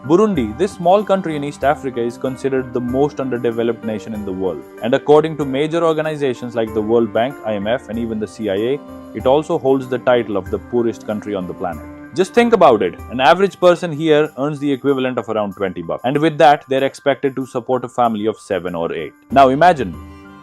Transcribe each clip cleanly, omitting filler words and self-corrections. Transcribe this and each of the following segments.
Burundi, this small country in East Africa, is considered the most underdeveloped nation in the world. And according to major organizations like the World Bank, IMF, and even the CIA, it also holds the title of the poorest country on the planet. Just think about it. An average person here earns the equivalent of around 20 bucks. And with that, they're expected to support a family of 7 or 8. Now imagine,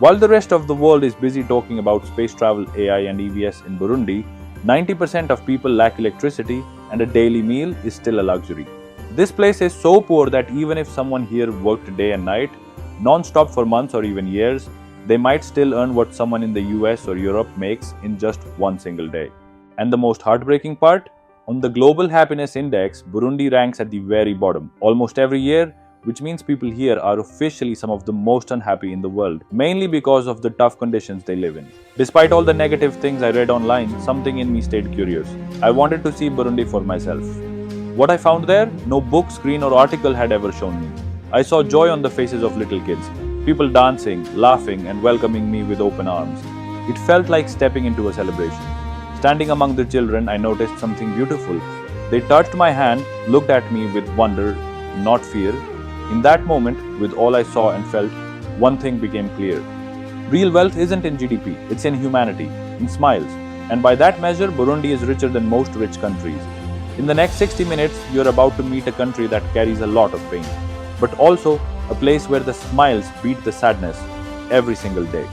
while the rest of the world is busy talking about space travel, AI, and EVS in Burundi, 90% of people lack electricity and a daily meal is still a luxury. This place is so poor that even if someone here worked day and night, non-stop for months or even years, they might still earn what someone in the US or Europe makes in just one single day. And the most heartbreaking part? On the Global Happiness Index, Burundi ranks at the very bottom, almost every year, which means people here are officially some of the most unhappy in the world, mainly because of the tough conditions they live in. Despite all the negative things I read online, something in me stayed curious. I wanted to see Burundi for myself. What I found there, no book, screen or article had ever shown me. I saw joy on the faces of little kids, people dancing, laughing and welcoming me with open arms. It felt like stepping into a celebration. Standing among the children, I noticed something beautiful. They touched my hand, looked at me with wonder, not fear. In that moment, with all I saw and felt, one thing became clear. Real wealth isn't in GDP, it's in humanity, in smiles. And by that measure, Burundi is richer than most rich countries. In the next 60 minutes, you're about to meet a country that carries a lot of pain, but also a place where the smiles beat the sadness every single day.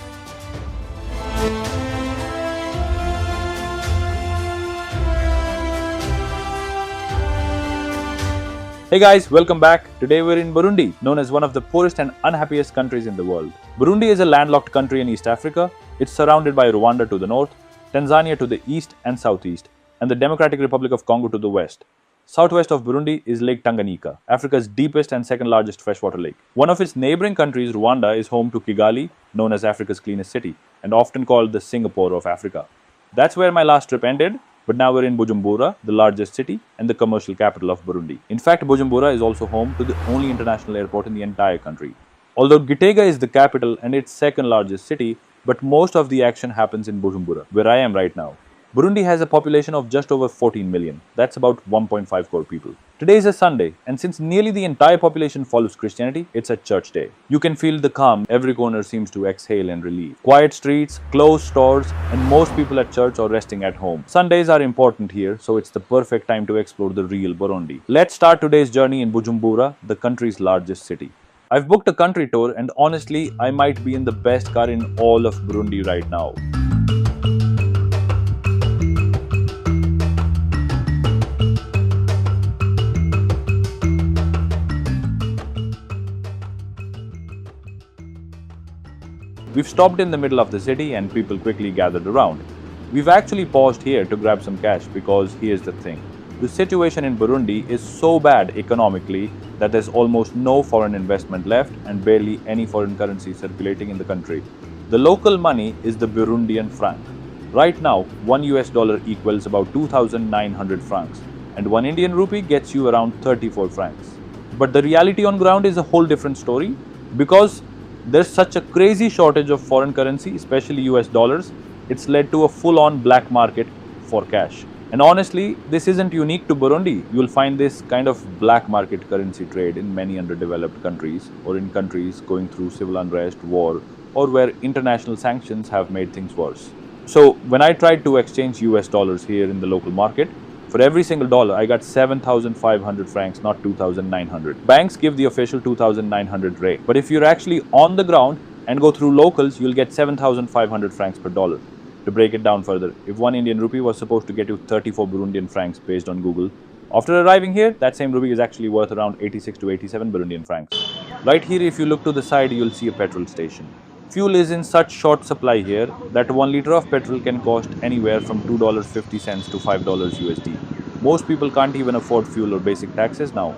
Hey guys, welcome back. Today we're in Burundi, known as one of the poorest and unhappiest countries in the world. Burundi is a landlocked country in East Africa. It's surrounded by Rwanda to the north, Tanzania to the east and southeast, and the Democratic Republic of Congo to the west. Southwest of Burundi is Lake Tanganyika, Africa's deepest and second largest freshwater lake. One of its neighboring countries, Rwanda, is home to Kigali, known as Africa's cleanest city, and often called the Singapore of Africa. That's where my last trip ended, but now we're in Bujumbura, the largest city and the commercial capital of Burundi. In fact, Bujumbura is also home to the only international airport in the entire country. Although Gitega is the capital and its second largest city, but most of the action happens in Bujumbura, where I am right now. Burundi has a population of just over 14 million. That's about 1.5 crore people. Today is a Sunday, and since nearly the entire population follows Christianity, it's a church day. You can feel the calm, every corner seems to exhale and relief. Quiet streets, closed stores, and most people at church or resting at home. Sundays are important here, so it's the perfect time to explore the real Burundi. Let's start today's journey in Bujumbura, the country's largest city. I've booked a country tour, and honestly, I might be in the best car in all of Burundi right now. We've stopped in the middle of the city and people quickly gathered around. We've actually paused here to grab some cash because here's the thing. The situation in Burundi is so bad economically that there's almost no foreign investment left and barely any foreign currency circulating in the country. The local money is the Burundian franc. Right now, $1 equals about 2,900 francs and 1 Indian rupee gets you around 34 francs. But the reality on ground is a whole different story because there's such a crazy shortage of foreign currency, especially US dollars, it's led to a full-on black market for cash. And honestly, this isn't unique to Burundi. You'll find this kind of black market currency trade in many underdeveloped countries or in countries going through civil unrest, war, or where international sanctions have made things worse. So when I tried to exchange US dollars here in the local market, for every single dollar, I got 7,500 francs, not 2,900. Banks give the official 2,900 rate. But if you're actually on the ground and go through locals, you'll get 7,500 francs per dollar. To break it down further, if 1 Indian rupee was supposed to get you 34 Burundian francs based on Google, after arriving here, that same rupee is actually worth around 86 to 87 Burundian francs. Right here, if you look to the side, you'll see a petrol station. Fuel is in such short supply here that 1 liter of petrol can cost anywhere from $2.50 to $5 USD. Most people can't even afford fuel or basic taxes now.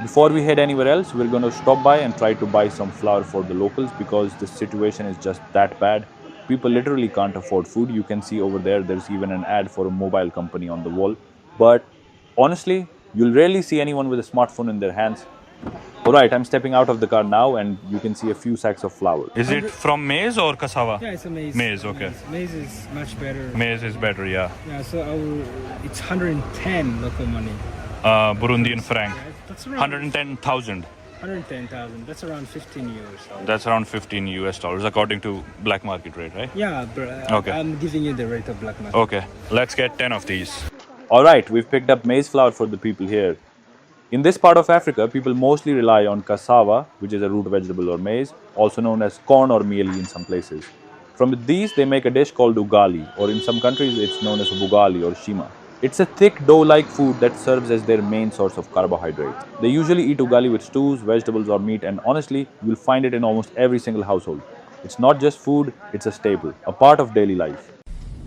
Before we head anywhere else, we're going to stop by and try to buy some flour for the locals because the situation is just that bad. People literally can't afford food. You can see over there, there's even an ad for a mobile company on the wall. But honestly, you'll rarely see anyone with a smartphone in their hands. Alright, I'm stepping out of the car now and you can see a few sacks of flour. Is it from maize or cassava? Yeah, it's a maize. Maize, okay. Maize is much better. Maize is better, yeah. Yeah, so it's 110 local money. Burundian franc? That's around 110,000. 110,000. That's around 15 euros. That's around 15 US dollars according to black market rate, right? Yeah, bro, Okay. I'm giving you the rate of black market. Okay, let's get 10 of these. Alright, we've picked up maize flour for the people here. In this part of Africa, people mostly rely on cassava, which is a root vegetable or maize, also known as corn or mealie in some places. From these, they make a dish called ugali, or in some countries, it's known as bugali or shima. It's a thick dough-like food that serves as their main source of carbohydrates. They usually eat ugali with stews, vegetables or meat, and honestly, you'll find it in almost every single household. It's not just food, it's a staple, a part of daily life.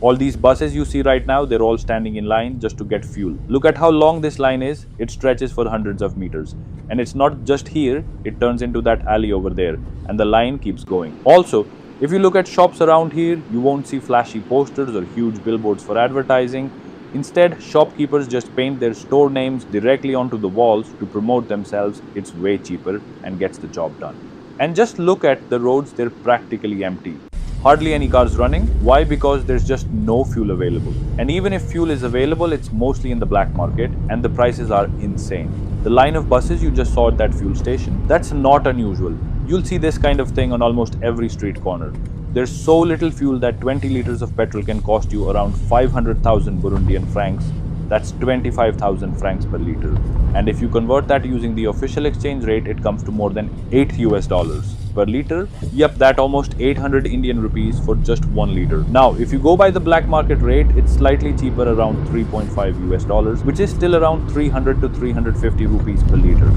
All these buses you see right now, they're all standing in line just to get fuel. Look at how long this line is. It stretches for hundreds of meters. And it's not just here, it turns into that alley over there. And the line keeps going. Also, if you look at shops around here, you won't see flashy posters or huge billboards for advertising. Instead, shopkeepers just paint their store names directly onto the walls to promote themselves. It's way cheaper and gets the job done. And just look at the roads, they're practically empty. Hardly any cars running. Why? Because there's just no fuel available. And even if fuel is available, it's mostly in the black market and the prices are insane. The line of buses you just saw at that fuel station, that's not unusual. You'll see this kind of thing on almost every street corner. There's so little fuel that 20 liters of petrol can cost you around 500,000 Burundian francs. That's 25,000 francs per liter. And if you convert that using the official exchange rate, it comes to more than 8 US dollars per liter. Yep, that almost 800 Indian rupees for just 1 liter. Now, if you go by the black market rate, it's slightly cheaper, around 3.5 US dollars, which is still around 300 to 350 rupees per liter.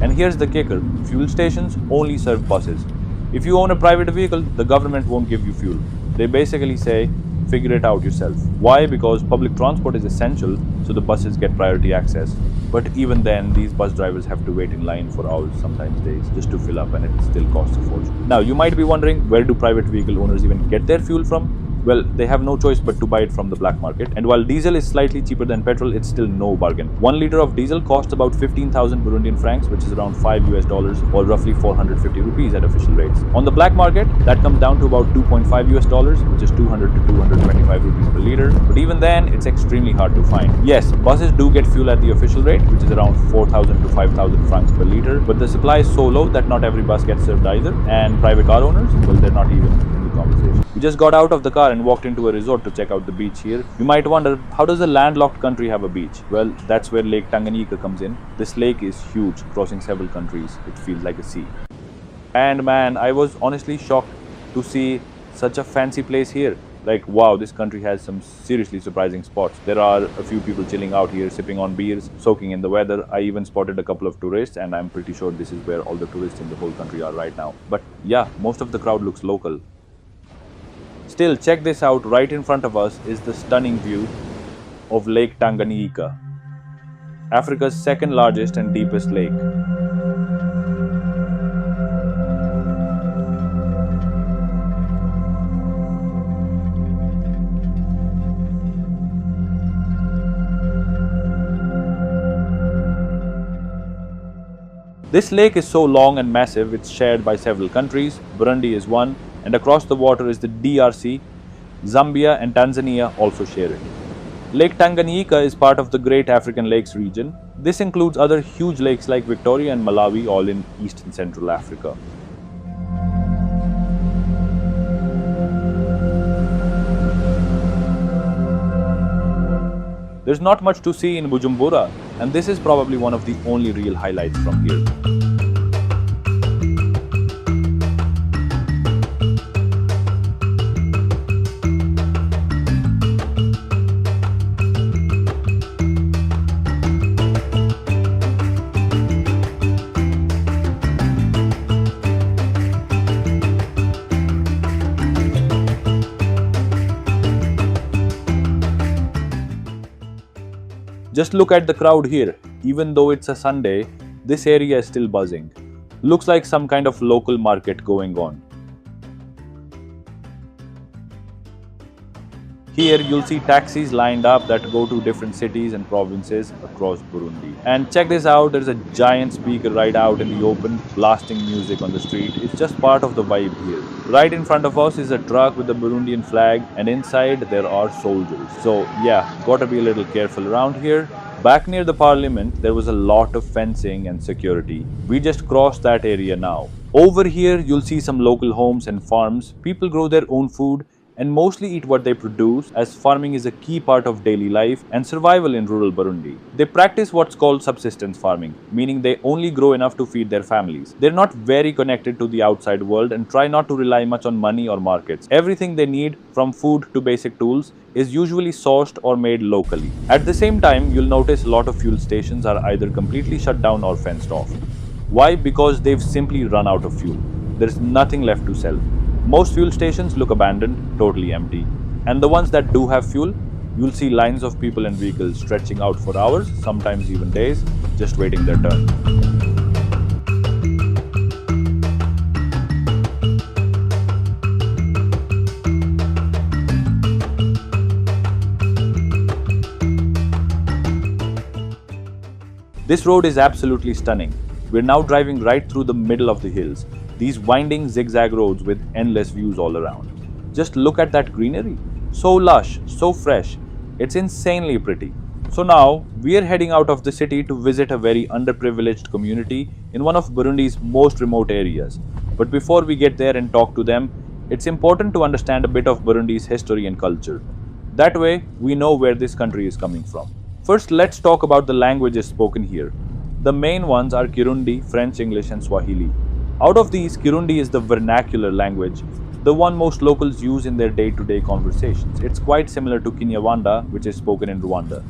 And here's the kicker, fuel stations only serve buses. If you own a private vehicle, the government won't give you fuel. They basically say, figure it out yourself. Why? Because public transport is essential, so the buses get priority access. But even then, these bus drivers have to wait in line for hours, sometimes days, just to fill up, and it still costs a fortune. Now, you might be wondering, where do private vehicle owners even get their fuel from? Well, they have no choice but to buy it from the black market. And while diesel is slightly cheaper than petrol, it's still no bargain. 1 liter of diesel costs about 15,000 Burundian francs, which is around 5 US dollars or roughly 450 rupees at official rates. On the black market, that comes down to about 2.5 US dollars, which is 200 to 225 rupees per liter. But even then, it's extremely hard to find. Yes, buses do get fuel at the official rate, which is around 4,000 to 5,000 francs per liter. But the supply is so low that not every bus gets served either. And private car owners, well, they're not even in the conversation. We just got out of the car and walked into a resort to check out the beach here. You might wonder, how does a landlocked country have a beach? Well, that's where Lake Tanganyika comes in. This lake is huge, crossing several countries. It feels like a sea. And man, I was honestly shocked to see such a fancy place here. Like, wow, this country has some seriously surprising spots. There are a few people chilling out here, sipping on beers, soaking in the weather. I even spotted a couple of tourists, and I'm pretty sure this is where all the tourists in the whole country are right now. But yeah, most of the crowd looks local. Still, check this out. Right in front of us is the stunning view of Lake Tanganyika, Africa's second largest and deepest lake. This lake is so long and massive, it's shared by several countries. Burundi is one, and across the water is the DRC. Zambia and Tanzania also share it. Lake Tanganyika is part of the Great African Lakes region. This includes other huge lakes like Victoria and Malawi, all in East and Central Africa. There's not much to see in Bujumbura, and this is probably one of the only real highlights from here. Just look at the crowd here. Even though it's a Sunday, this area is still buzzing. Looks like some kind of local market going on. Here you'll see taxis lined up that go to different cities and provinces across Burundi. And check this out, there's a giant speaker right out in the open, blasting music on the street. It's just part of the vibe here. Right in front of us is a truck with the Burundian flag, and inside there are soldiers. So yeah, gotta be a little careful around here. Back near the parliament, there was a lot of fencing and security. We just crossed that area now. Over here, you'll see some local homes and farms. People grow their own food and mostly eat what they produce, as farming is a key part of daily life and survival in rural Burundi. They practice what's called subsistence farming, meaning they only grow enough to feed their families. They're not very connected to the outside world and try not to rely much on money or markets. Everything they need, from food to basic tools, is usually sourced or made locally. At the same time, you'll notice a lot of fuel stations are either completely shut down or fenced off. Why? Because they've simply run out of fuel. There's nothing left to sell. Most fuel stations look abandoned, totally empty. And the ones that do have fuel, you'll see lines of people and vehicles stretching out for hours, sometimes even days, just waiting their turn. This road is absolutely stunning. We're now driving right through the middle of the hills. These winding zigzag roads with endless views all around. Just look at that greenery. So lush, so fresh. It's insanely pretty. So now, we're heading out of the city to visit a very underprivileged community in one of Burundi's most remote areas. But before we get there and talk to them, it's important to understand a bit of Burundi's history and culture. That way, we know where this country is coming from. First, let's talk about the languages spoken here. The main ones are Kirundi, French, English, and Swahili. Out of these, Kirundi is the vernacular language, the one most locals use in their day-to-day conversations. It's quite similar to Kinyarwanda, which is spoken in Rwanda.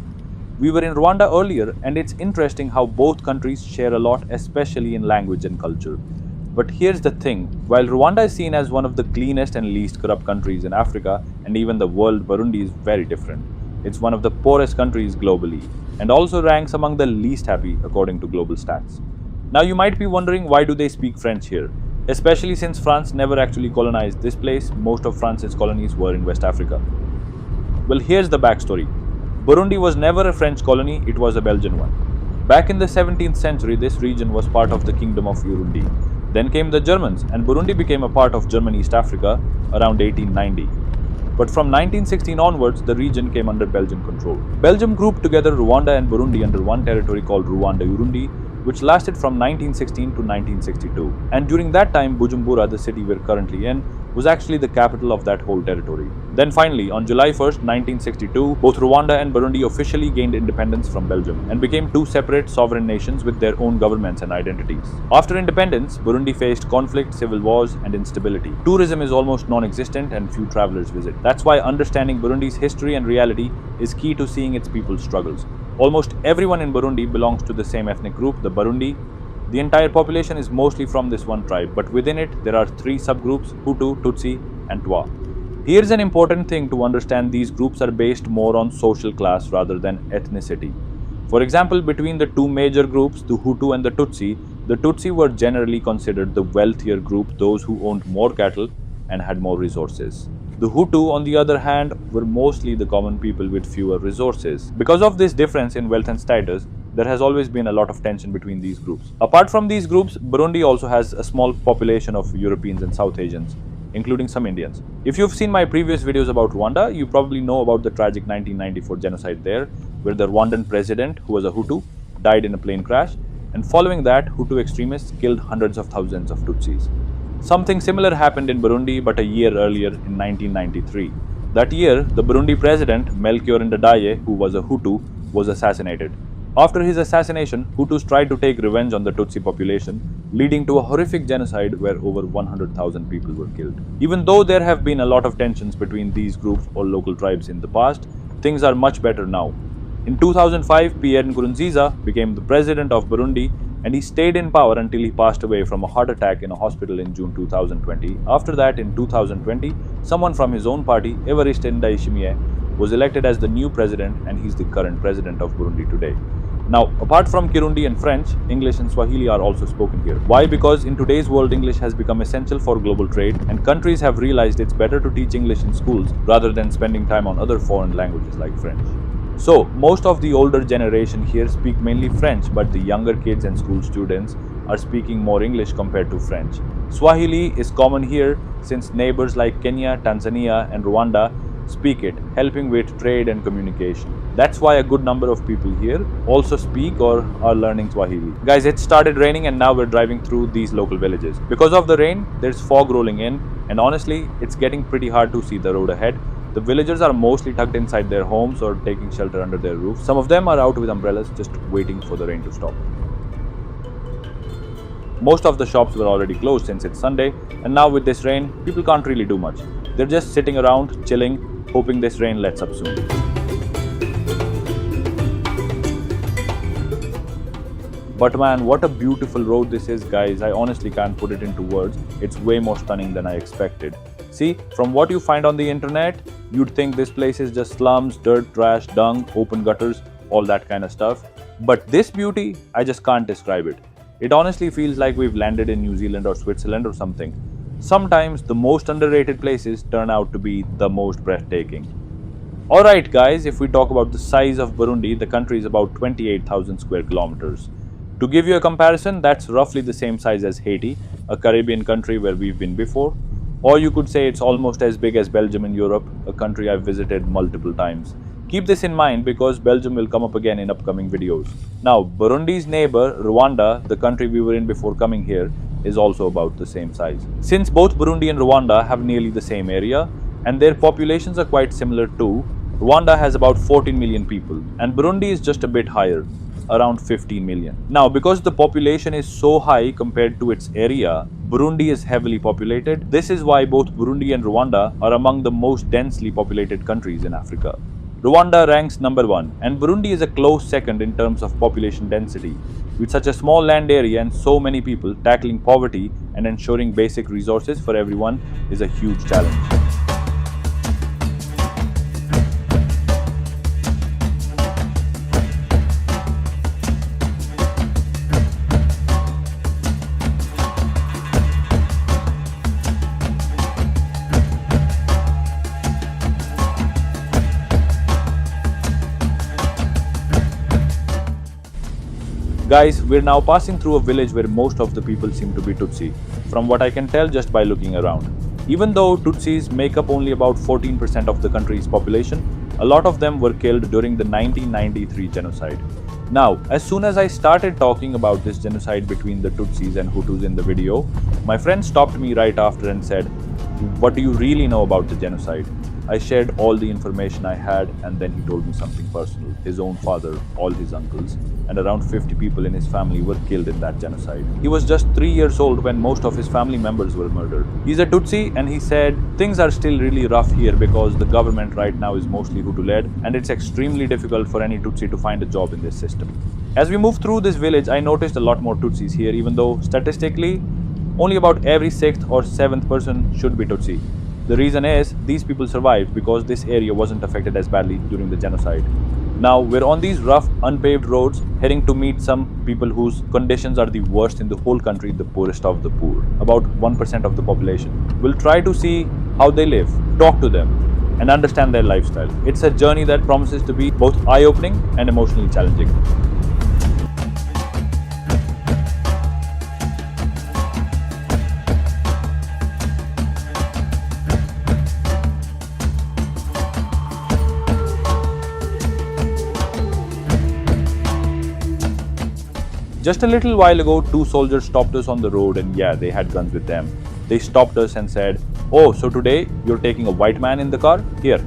We were in Rwanda earlier, and it's interesting how both countries share a lot, especially in language and culture. But here's the thing, while Rwanda is seen as one of the cleanest and least corrupt countries in Africa, and even the world, Burundi is very different. It's one of the poorest countries globally, and also ranks among the least happy according to global stats. Now you might be wondering, why do they speak French here? Especially since France never actually colonized this place, most of France's colonies were in West Africa. Well, here's the backstory. Burundi was never a French colony, it was a Belgian one. Back in the 17th century, this region was part of the Kingdom of Burundi. Then came the Germans, and Burundi became a part of German East Africa around 1890. But from 1916 onwards, the region came under Belgian control. Belgium grouped together Rwanda and Burundi under one territory called Rwanda-Urundi, which lasted from 1916 to 1962. And during that time, Bujumbura, the city we're currently in, was actually the capital of that whole territory. Then finally, on July 1st, 1962, both Rwanda and Burundi officially gained independence from Belgium and became two separate sovereign nations with their own governments and identities. After independence, Burundi faced conflict, civil wars, and instability. Tourism is almost non-existent and few travelers visit. That's why understanding Burundi's history and reality is key to seeing its people's struggles. Almost everyone in Burundi belongs to the same ethnic group, the Barundi. The entire population is mostly from this one tribe, but within it, there are three subgroups: Hutu, Tutsi, and Twa. Here's an important thing to understand: these groups are based more on social class rather than ethnicity. For example, between the two major groups, the Hutu and the Tutsi were generally considered the wealthier group, those who owned more cattle and had more resources. The Hutu, on the other hand, were mostly the common people with fewer resources. Because of this difference in wealth and status, there has always been a lot of tension between these groups. Apart from these groups, Burundi also has a small population of Europeans and South Asians, including some Indians. If you've seen my previous videos about Rwanda, you probably know about the tragic 1994 genocide there, where the Rwandan president, who was a Hutu, died in a plane crash, and following that, Hutu extremists killed hundreds of thousands of Tutsis. Something similar happened in Burundi, but a year earlier in 1993. That year, the Burundi president, Melchior Ndadaye, who was a Hutu, was assassinated. After his assassination, Hutus tried to take revenge on the Tutsi population, leading to a horrific genocide where over 100,000 people were killed. Even though there have been a lot of tensions between these groups or local tribes in the past, things are much better now. In 2005, Pierre Nkurunziza became the president of Burundi, and he stayed in power until he passed away from a heart attack in a hospital in June 2020. After that, in 2020, someone from his own party, Evariste Ndayishimiye, was elected as the new president, and he's the current president of Burundi today. Now, apart from Kirundi and French, English and Swahili are also spoken here. Why? Because in today's world, English has become essential for global trade, and countries have realized it's better to teach English in schools rather than spending time on other foreign languages like French. So, most of the older generation here speak mainly French, but the younger kids and school students are speaking more English compared to French. Swahili is common here since neighbors like Kenya, Tanzania, and Rwanda speak it, helping with trade and communication. That's why a good number of people here also speak or are learning Swahili. Guys, it started raining and now we're driving through these local villages. Because of the rain, there's fog rolling in, and honestly, it's getting pretty hard to see the road ahead. The villagers are mostly tucked inside their homes or taking shelter under their roofs. Some of them are out with umbrellas just waiting for the rain to stop. Most of the shops were already closed since it's Sunday, and now with this rain, people can't really do much. They're just sitting around, chilling, hoping this rain lets up soon. But man, what a beautiful road this is, guys. I honestly can't put it into words. It's way more stunning than I expected. See, from what you find on the internet, you'd think this place is just slums, dirt, trash, dung, open gutters, all that kind of stuff. But this beauty, I just can't describe it. It honestly feels like we've landed in New Zealand or Switzerland or something. Sometimes the most underrated places turn out to be the most breathtaking. Alright guys, if we talk about the size of Burundi, the country is about 28,000 square kilometers. To give you a comparison, that's roughly the same size as Haiti, a Caribbean country where we've been before. Or you could say it's almost as big as Belgium in Europe, a country I've visited multiple times. Keep this in mind because Belgium will come up again in upcoming videos. Now, Burundi's neighbor, Rwanda, the country we were in before coming here, is also about the same size. Since both Burundi and Rwanda have nearly the same area, and their populations are quite similar too, Rwanda has about 14 million people, and Burundi is just a bit higher, around 15 million. Now, because the population is so high compared to its area, Burundi is heavily populated. This is why both Burundi and Rwanda are among the most densely populated countries in Africa. Rwanda ranks number 1, and Burundi is a close second in terms of population density. With such a small land area and so many people, tackling poverty and ensuring basic resources for everyone is a huge challenge. Guys, we're now passing through a village where most of the people seem to be Tutsi, from what I can tell just by looking around. Even though Tutsis make up only about 14% of the country's population, a lot of them were killed during the 1993 genocide. Now, as soon as I started talking about this genocide between the Tutsis and Hutus in the video, my friend stopped me right after and said, "What do you really know about the genocide?" I shared all the information I had, and then he told me something personal. His own father, all his uncles, and around 50 people in his family were killed in that genocide. He was just 3 years old when most of his family members were murdered. He's a Tutsi, and he said, "Things are still really rough here because the government right now is mostly Hutu-led, and it's extremely difficult for any Tutsi to find a job in this system." As we moved through this village, I noticed a lot more Tutsis here, even though statistically, only about every 6th or 7th person should be Tutsi. The reason is, these people survived because this area wasn't affected as badly during the genocide. Now, we're on these rough, unpaved roads, heading to meet some people whose conditions are the worst in the whole country, the poorest of the poor, about 1% of the population. We'll try to see how they live, talk to them, and understand their lifestyle. It's a journey that promises to be both eye-opening and emotionally challenging. Just a little while ago, 2 soldiers stopped us on the road, and yeah, they had guns with them. They stopped us and said, "Oh, so today you're taking a white man in the car? Here,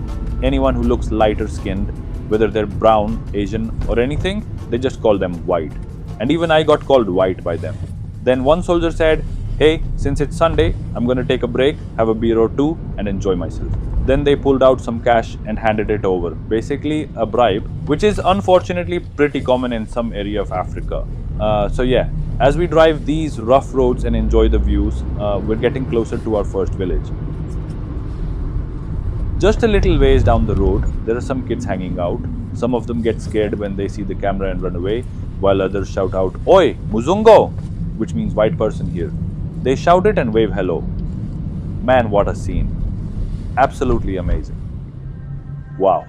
anyone who looks lighter skinned, whether they're brown, Asian or anything, they just call them white." And even I got called white by them. Then one soldier said, "Hey, since it's Sunday, I'm gonna take a break, have a beer or two and enjoy myself." Then they pulled out some cash and handed it over, basically a bribe, which is unfortunately pretty common in some area of Africa. So yeah, as we drive these rough roads and enjoy the views, we're getting closer to our first village. Just a little ways down the road, there are some kids hanging out. Some of them get scared when they see the camera and run away, while others shout out, "Oi, Muzungo!" which means white person here. They shout it and wave hello. Man, what a scene. Absolutely amazing. Wow.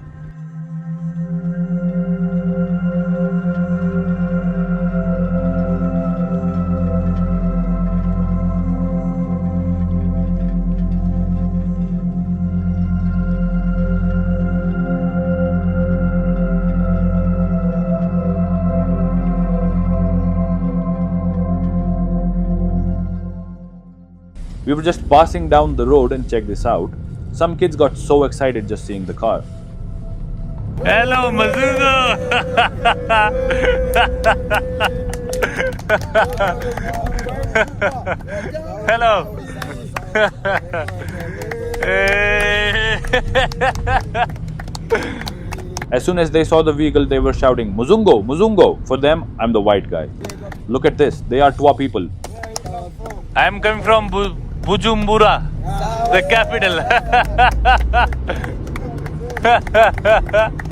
We were just passing down the road and check this out. Some kids got so excited just seeing the car. Hello, Mazungo! Hello! As soon as they saw the vehicle, they were shouting, Muzungo, Muzungo! For them, I'm the white guy. Look at this, they are Twa people. I am coming from Bujumbura, the capital.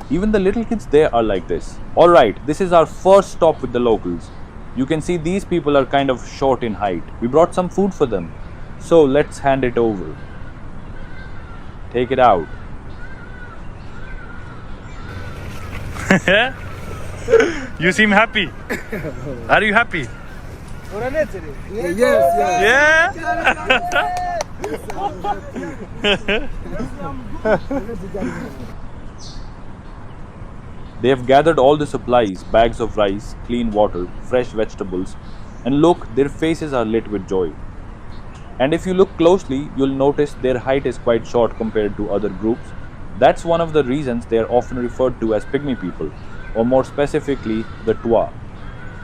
Even the little kids there are like this. Alright, this is our first stop with the locals. You can see these people are kind of short in height. We brought some food for them. So let's hand it over. Take it out. You seem happy. Are you happy? Yes. Yeah? They have gathered all the supplies, bags of rice, clean water, fresh vegetables, and look, their faces are lit with joy. And if you look closely, you'll notice their height is quite short compared to other groups. That's one of the reasons they are often referred to as pygmy people, or more specifically, the Twa.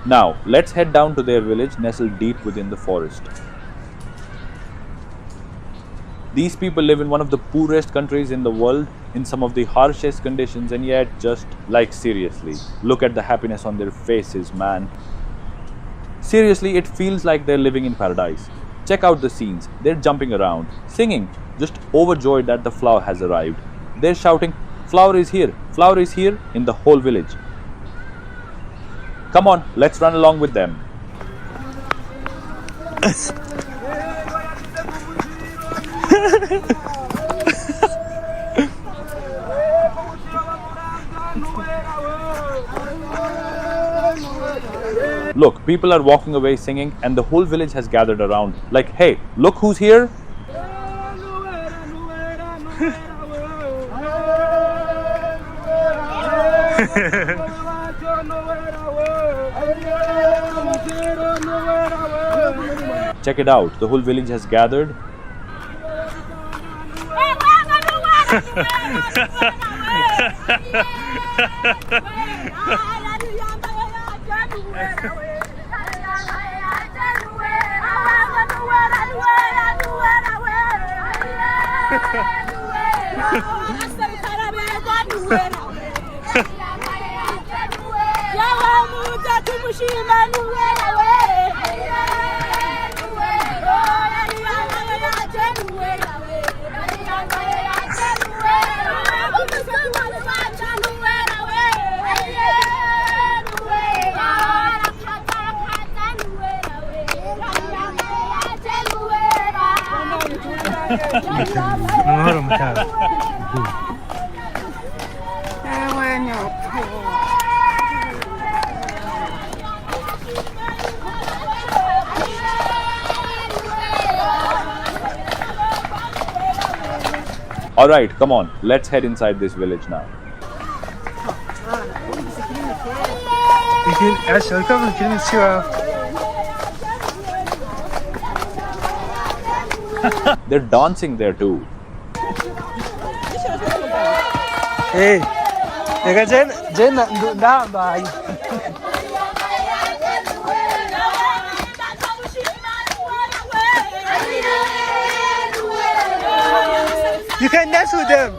Now, let's head down to their village nestled deep within the forest. These people live in one of the poorest countries in the world, in some of the harshest conditions, and yet just like seriously, look at the happiness on their faces, man. Seriously, it feels like they're living in paradise. Check out the scenes. They're jumping around, singing, just overjoyed that the flower has arrived. They're shouting, flower is here in the whole village. Come on, let's run along with them. Look, people are walking away singing and the whole village has gathered around. Like, hey, look who's here. Check it out, the whole village has gathered. Alright, come on, let's head inside this village now. They're dancing there too. Hey, Jen, you can dance with them.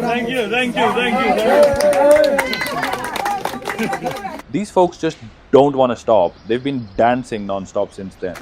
Thank you, thank you, thank you. These folks just don't want to stop. They've been dancing non-stop since then.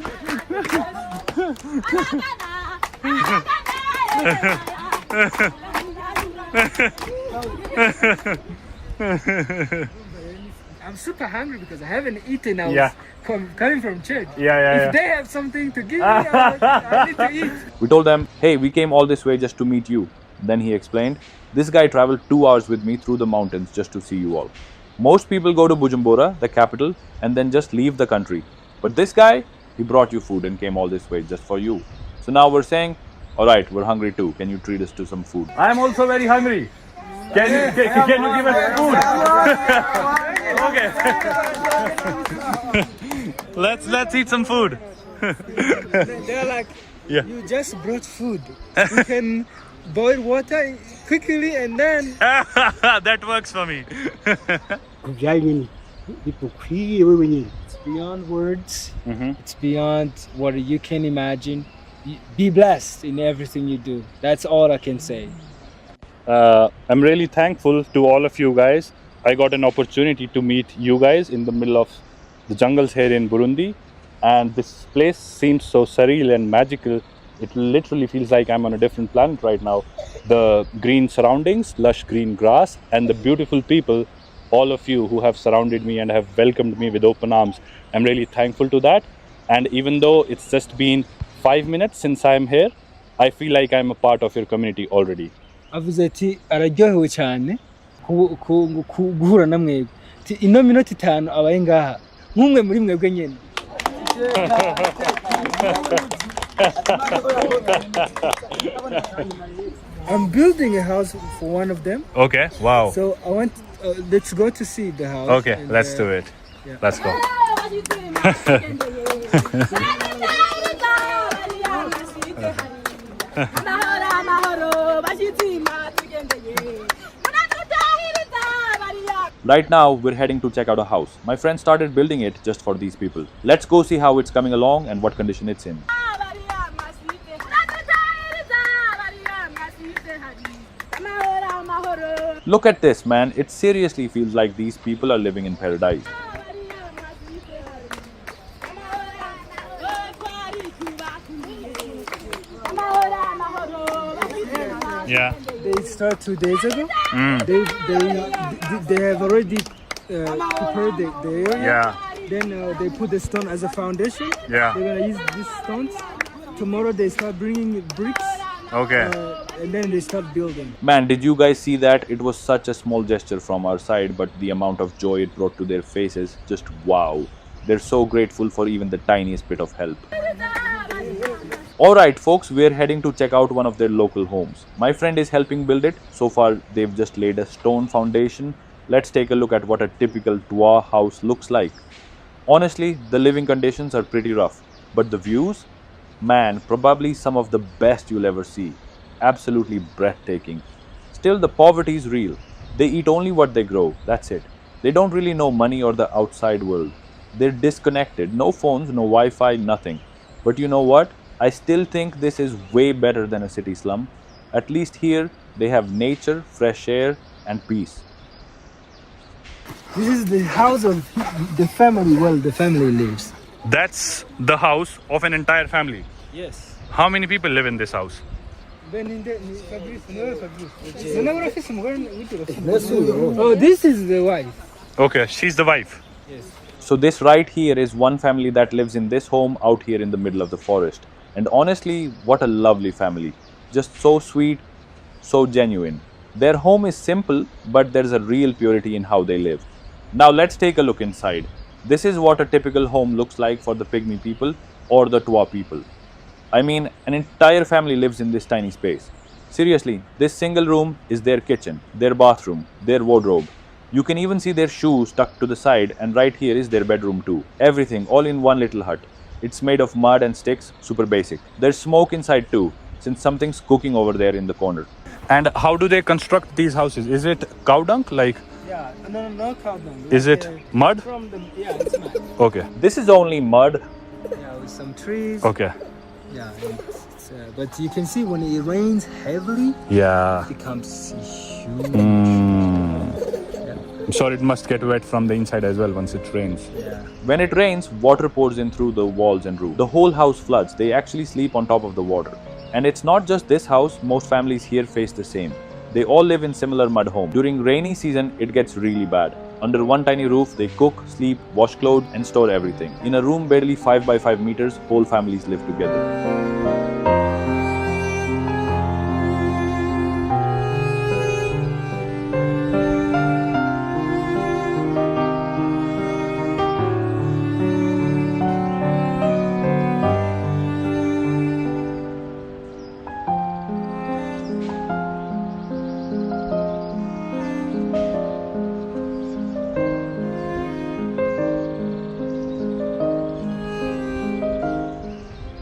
I'm super hungry because I haven't eaten. I was Yeah. coming from church. Yeah. If they have something to give me, I need to eat. We told them, hey, we came all this way just to meet you. Then he explained, this guy traveled 2 hours with me through the mountains just to see you all. Most people go to Bujumbura, the capital, and then just leave the country. But this guy, he brought you food and came all this way just for you. So now we're saying, all right, we're hungry too. Can you treat us to some food? I'm also very hungry. Can you give us food? Okay. Let's eat some food. They're like, Yeah. you just brought food. You can boil water quickly and then That works for me. it's beyond words. It's beyond what you can imagine. Be blessed in everything you do. That's all I can say. I'm really thankful to all of you guys. I got an opportunity to meet you guys in the middle of the jungles here in Burundi, and this place seems so surreal and magical. It literally feels like I'm on a different planet right now. The green surroundings, lush green grass, and the beautiful people, all of you who have surrounded me and have welcomed me with open arms. I'm really thankful to that. And even though it's just been 5 minutes since I'm here, I feel like I'm a part of your community already. Avuze ati araryohewe cyane guhura na mwebwe. Ino minota 5 abaye ngaha nk'umwe muri mwebwe nyene. I'm building a house for one of them. Okay, wow. So I want let's go to see the house. Okay, and, let's do it. yeah. Let's go. Right now, we're heading to check out a house. My friend started building it just for these people. Let's go see how it's coming along and what condition it's in. Look at this, man. It seriously feels like these people are living in paradise. Yeah. They start 2 days ago. They have already prepared the area. Yeah. Then they put the stone as a foundation. Yeah. They're gonna use these stones. Tomorrow they start bringing bricks. Okay. And then they start building. Man, did you guys see that? It was such a small gesture from our side, but the amount of joy it brought to their faces, just wow. They're so grateful for even the tiniest bit of help. Alright folks, we're heading to check out one of their local homes. My friend is helping build it. So far, they've just laid a stone foundation. Let's take a look at what a typical Twa house looks like. Honestly, the living conditions are pretty rough, but the views? Man, probably some of the best you'll ever see. Absolutely breathtaking. Still, the poverty is real. They eat only what they grow, that's it. They don't really know money or the outside world. They're disconnected, no phones, no Wi-Fi, nothing. But you know what? I still think this is way better than a city slum. At least here, they have nature, fresh air, and peace. This is the house of the family. Well, the family lives. That's the house of an entire family. Yes. How many people live in this house? Oh, this is the wife. Okay, she's the wife. Yes. So this right here is one family that lives in this home out here in the middle of the forest. And honestly, what a lovely family. Just so sweet, so genuine. Their home is simple, but there's a real purity in how they live. Now let's take a look inside. This is what a typical home looks like for the Pygmy people or the Twa people. I mean, an entire family lives in this tiny space. Seriously, this single room is their kitchen, their bathroom, their wardrobe. You can even see their shoes tucked to the side, and right here is their bedroom too. Everything, all in one little hut. It's made of mud and sticks, super basic. There's smoke inside too, since something's cooking over there in the corner. And how do they construct these houses? Is it cow dung? Like Yeah, no carbon. Is it mud? It's mud. Okay. This is only mud. Yeah, with some trees. Okay. Yeah, and but you can see when it rains heavily, Yeah. it becomes huge. I'm sure it must get wet from the inside as well once it rains. Yeah. When it rains, water pours in through the walls and roof. The whole house floods. They actually sleep on top of the water. And it's not just this house, most families here face the same. They all live in similar mud homes. During rainy season, it gets really bad. Under one tiny roof, they cook, sleep, wash clothes, and store everything. In a room barely 5 by 5 meters, whole families live together.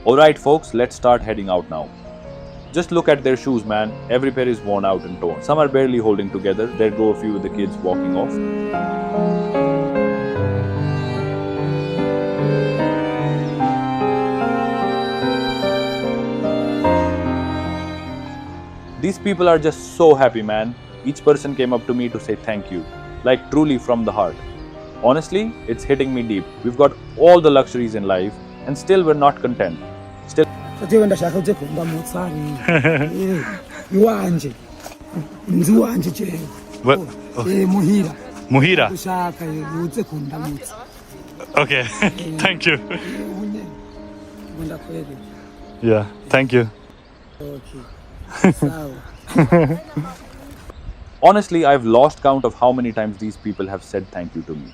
Alright folks, let's start heading out now. Just look at their shoes, man. Every pair is worn out and torn. Some are barely holding together. There go a few of the kids walking off. These people are just so happy, man. Each person came up to me to say thank you. Like truly from the heart. Honestly, it's hitting me deep. We've got all the luxuries in life and still we're not content. Still Muhira. Okay. Thank you. Yeah. Thank you. Honestly, I've lost count of how many times these people have said thank you to me.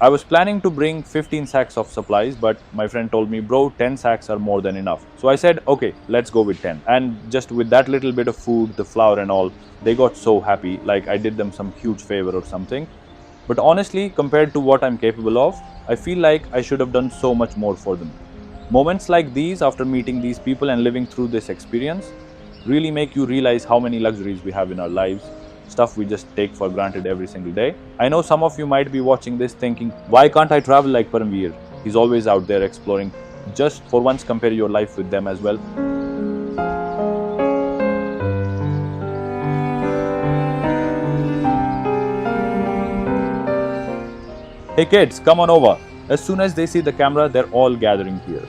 I was planning to bring 15 sacks of supplies, but my friend told me, bro, 10 sacks are more than enough. So I said, okay, let's go with 10. And just with that little bit of food, the flour and all, they got so happy, like I did them some huge favor or something. But honestly, compared to what I'm capable of, I feel like I should have done so much more for them. Moments like these, after meeting these people and living through this experience, really make you realize how many luxuries we have in our lives. Stuff we just take for granted every single day. I know some of you might be watching this thinking, why can't I travel like Paramveer? He's always out there exploring. Just for once compare your life with them as well. Hey kids, come on over. As soon as they see the camera, they're all gathering here.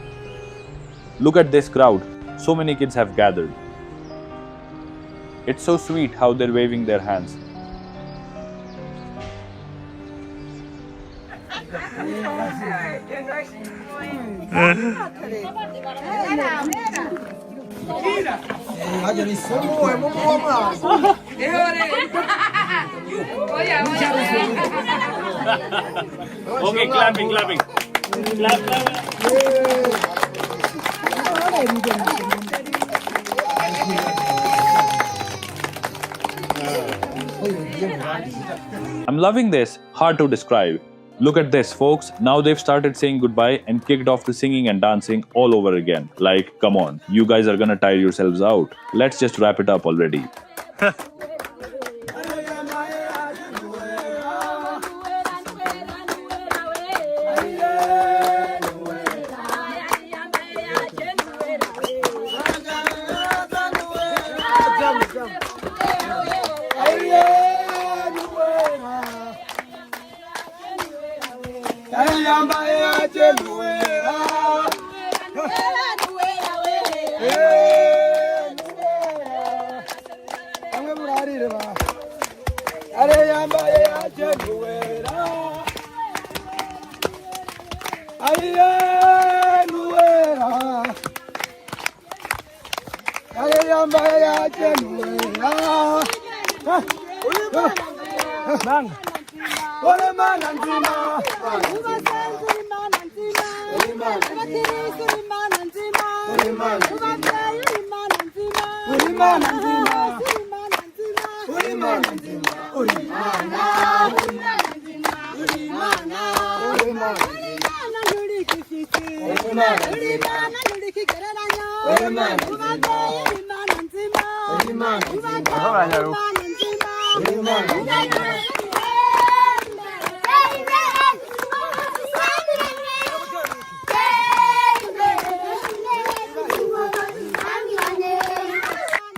Look at this crowd. So many kids have gathered. It's so sweet how they're waving their hands. Okay, clapping. I'm loving this. Hard to describe. Look at this, folks. Now they've started saying goodbye and kicked off the singing and dancing all over again. Like, come on, you guys are gonna tire yourselves out. Let's just wrap it up already.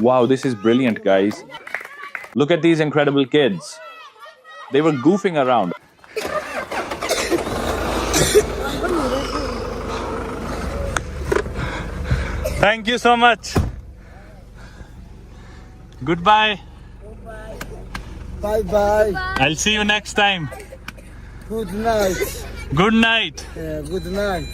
Wow, this is brilliant, guys. Look at these incredible kids. They were goofing around. Thank you so much. Goodbye. Bye bye. I'll see you next time. Good night. Good night. Yeah, good night.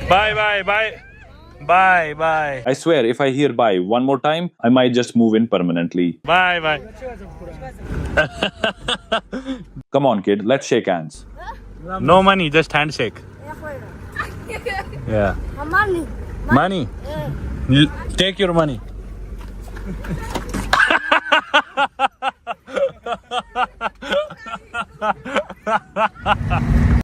Bye, bye, bye. Bye, bye. I swear, if I hear bye one more time, I might just move in permanently. Bye, bye. Come on, kid, let's shake hands. No money, just handshake. Yeah. Money. Money? Take your money.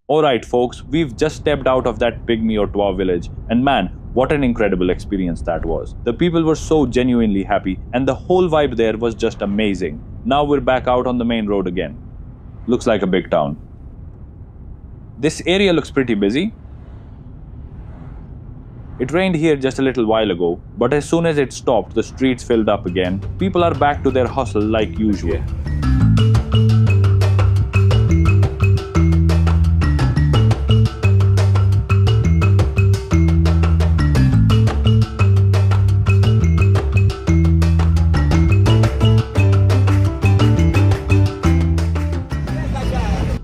Alright, folks, we've just stepped out of that pygmy or Twa village, and man, what an incredible experience that was. The people were so genuinely happy, and the whole vibe there was just amazing. Now we're back out on the main road again. Looks like a big town. This area looks pretty busy. It rained here just a little while ago, but as soon as it stopped, the streets filled up again. People are back to their hustle like usual.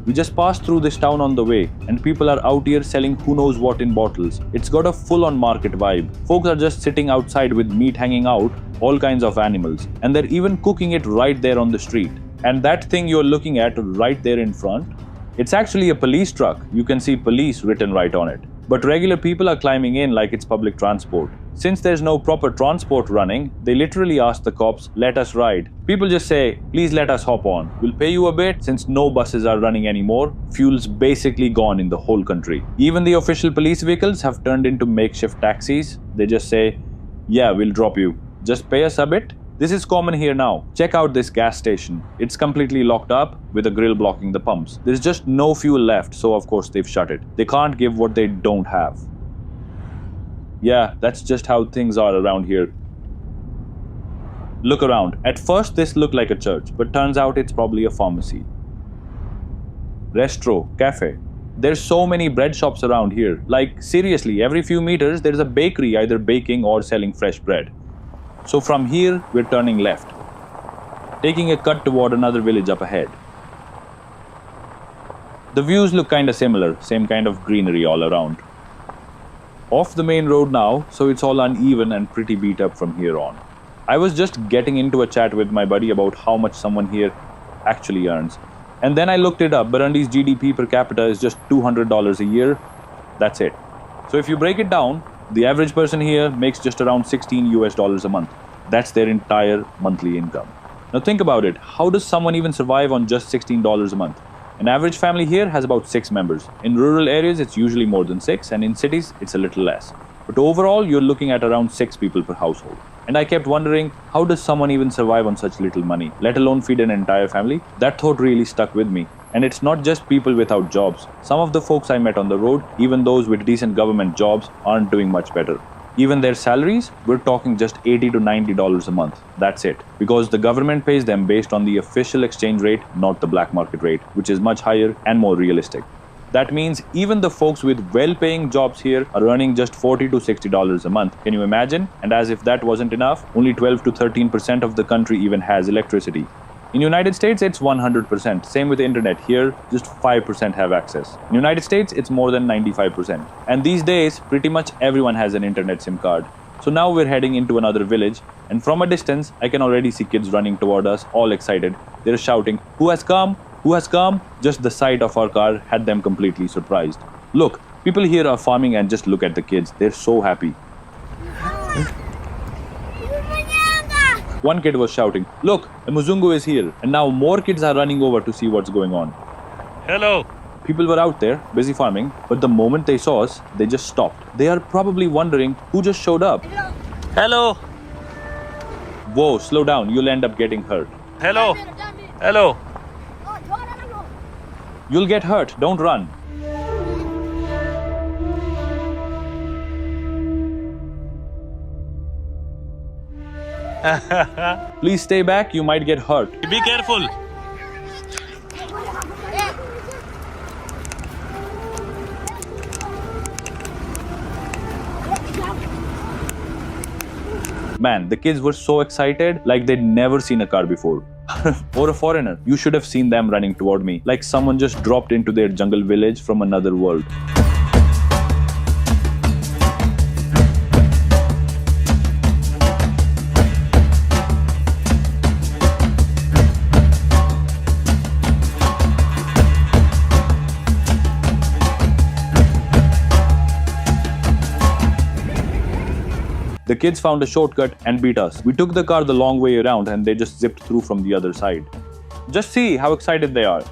We just passed through this town on the way, and people are out here selling who knows what in bottles. It's got a full-on market vibe. Folks are just sitting outside with meat hanging out, all kinds of animals, and they're even cooking it right there on the street. And that thing you're looking at right there in front, it's actually a police truck. You can see police written right on it. But regular people are climbing in like it's public transport. Since there's no proper transport running, they literally ask the cops, let us ride. People just say, please let us hop on. We'll pay you a bit. Since no buses are running anymore, fuel's basically gone in the whole country. Even the official police vehicles have turned into makeshift taxis. They just say, yeah, we'll drop you. Just pay us a bit. This is common here now. Check out this gas station. It's completely locked up with a grill blocking the pumps. There's just no fuel left, so of course they've shut it. They can't give what they don't have. Yeah, that's just how things are around here. Look around. At first this looked like a church, but turns out it's probably a pharmacy. Restro, cafe. There's so many bread shops around here. Like seriously, every few meters there's a bakery either baking or selling fresh bread. So from here, we're turning left, taking a cut toward another village up ahead. The views look kinda similar, same kind of greenery all around. Off the main road now, so it's all uneven and pretty beat up from here on. I was just getting into a chat with my buddy about how much someone here actually earns. And then I looked it up. Burundi's GDP per capita is just $200 a year. That's it. So if you break it down, the average person here makes just around $16 a month. That's their entire monthly income. Now think about it. How does someone even survive on just $16 a month? An average family here has about 6 members. In rural areas, it's usually more than 6, and in cities, it's a little less. But overall, you're looking at around 6 people per household. And I kept wondering, how does someone even survive on such little money, let alone feed an entire family? That thought really stuck with me. And it's not just people without jobs. Some of the folks I met on the road, even those with decent government jobs, aren't doing much better. Even their salaries, we're talking just $80 to $90 a month. That's it. Because the government pays them based on the official exchange rate, not the black market rate, which is much higher and more realistic. That means even the folks with well-paying jobs here are earning just $40 to $60 a month. Can you imagine? And as if that wasn't enough, only 12 to 13% of the country even has electricity. In United States, it's 100%. Same with the internet. Here, just 5% have access. In United States, it's more than 95%. And these days, pretty much everyone has an internet SIM card. So now we're heading into another village, and from a distance, I can already see kids running toward us, all excited. They're shouting, "Who has come? Who has come?" Just the sight of our car had them completely surprised. Look, people here are farming and just look at the kids. They're so happy. One kid was shouting, "Look, a Muzungu is here," and now more kids are running over to see what's going on. Hello. People were out there, busy farming, but the moment they saw us, they just stopped. They are probably wondering who just showed up. Hello. Whoa, slow down, you'll end up getting hurt. Hello. Hello. You'll get hurt, don't run. Please stay back, you might get hurt. Be careful. Man, the kids were so excited, like they'd never seen a car before. Or a foreigner. You should have seen them running toward me, like someone just dropped into their jungle village from another world. The kids found a shortcut and beat us. We took the car the long way around and they just zipped through from the other side. Just see how excited they are.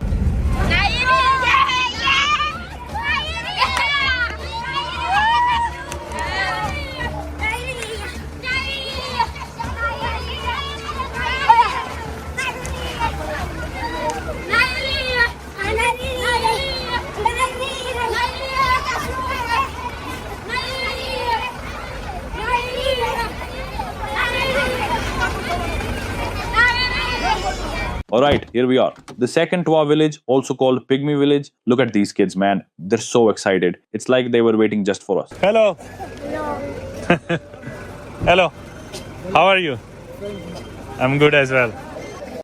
Alright, here we are. The second Twa village, also called Pygmy village. Look at these kids, man. They're so excited. It's like they were waiting just for us. Hello. Hello. How are you? I'm good as well.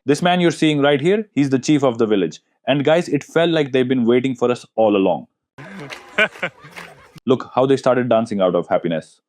This man you're seeing right here, he's the chief of the village. And guys, it felt like they've been waiting for us all along. Look how they started dancing out of happiness.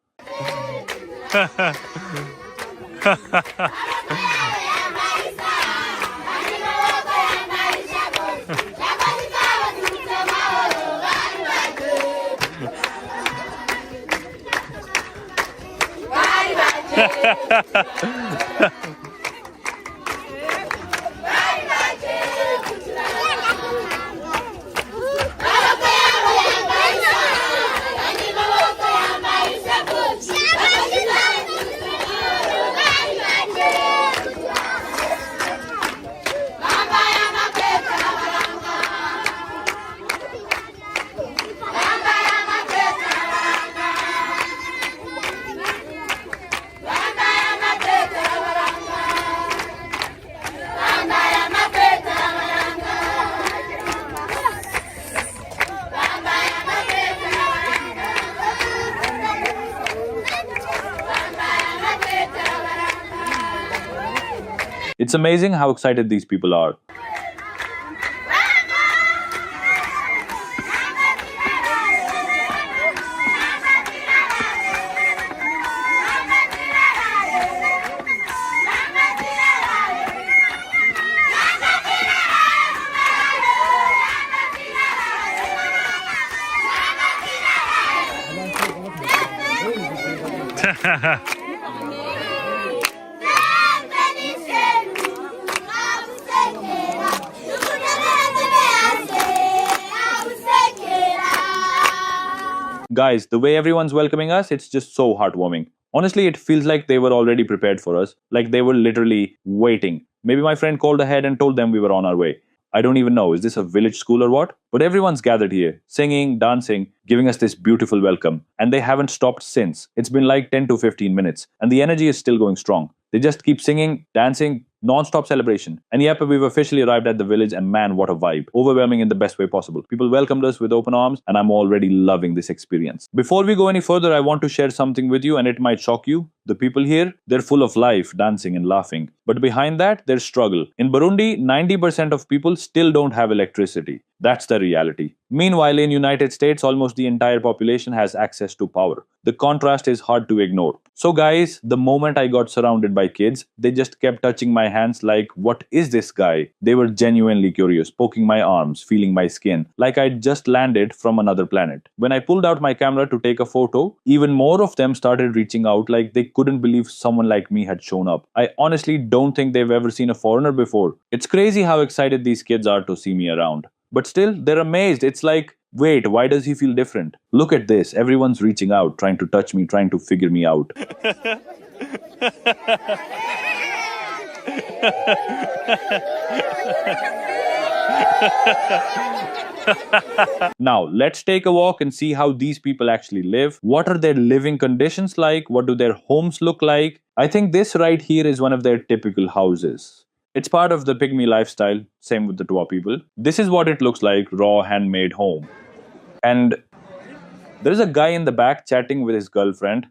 It's amazing how excited these people are. Guys, the way everyone's welcoming us, it's just so heartwarming. Honestly, it feels like they were already prepared for us, like they were literally waiting. Maybe my friend called ahead and told them we were on our way. I don't even know, is this a village school or what? But everyone's gathered here, singing, dancing, giving us this beautiful welcome. And they haven't stopped since. It's been like 10 to 15 minutes, and the energy is still going strong. They just keep singing, dancing, non-stop celebration. And yep, we've officially arrived at the village, and man, what a vibe. Overwhelming in the best way possible. People welcomed us with open arms, and I'm already loving this experience. Before we go any further, I want to share something with you, and it might shock you. The people here, they're full of life, dancing and laughing. But behind that, there's struggle. In Burundi, 90% of people still don't have electricity. That's the reality. Meanwhile, in United States, almost the entire population has access to power. The contrast is hard to ignore. So guys, the moment I got surrounded by kids, they just kept touching my my hands like, what is this guy? They were genuinely curious, poking my arms, feeling my skin, like I'd just landed from another planet. When I pulled out my camera to take a photo, even more of them started reaching out like they couldn't believe someone like me had shown up. I honestly don't think they've ever seen a foreigner before. It's crazy how excited these kids are to see me around. But still, they're amazed. It's like, wait, why does he feel different? Look at this. Everyone's reaching out, trying to touch me, trying to figure me out. Now, let's take a walk and see how these people actually live. What are their living conditions like? What do their homes look like? I think this right here is one of their typical houses. It's part of the pygmy lifestyle, same with the Twa people. This is what it looks like, raw, handmade home. And there's a guy in the back chatting with his girlfriend.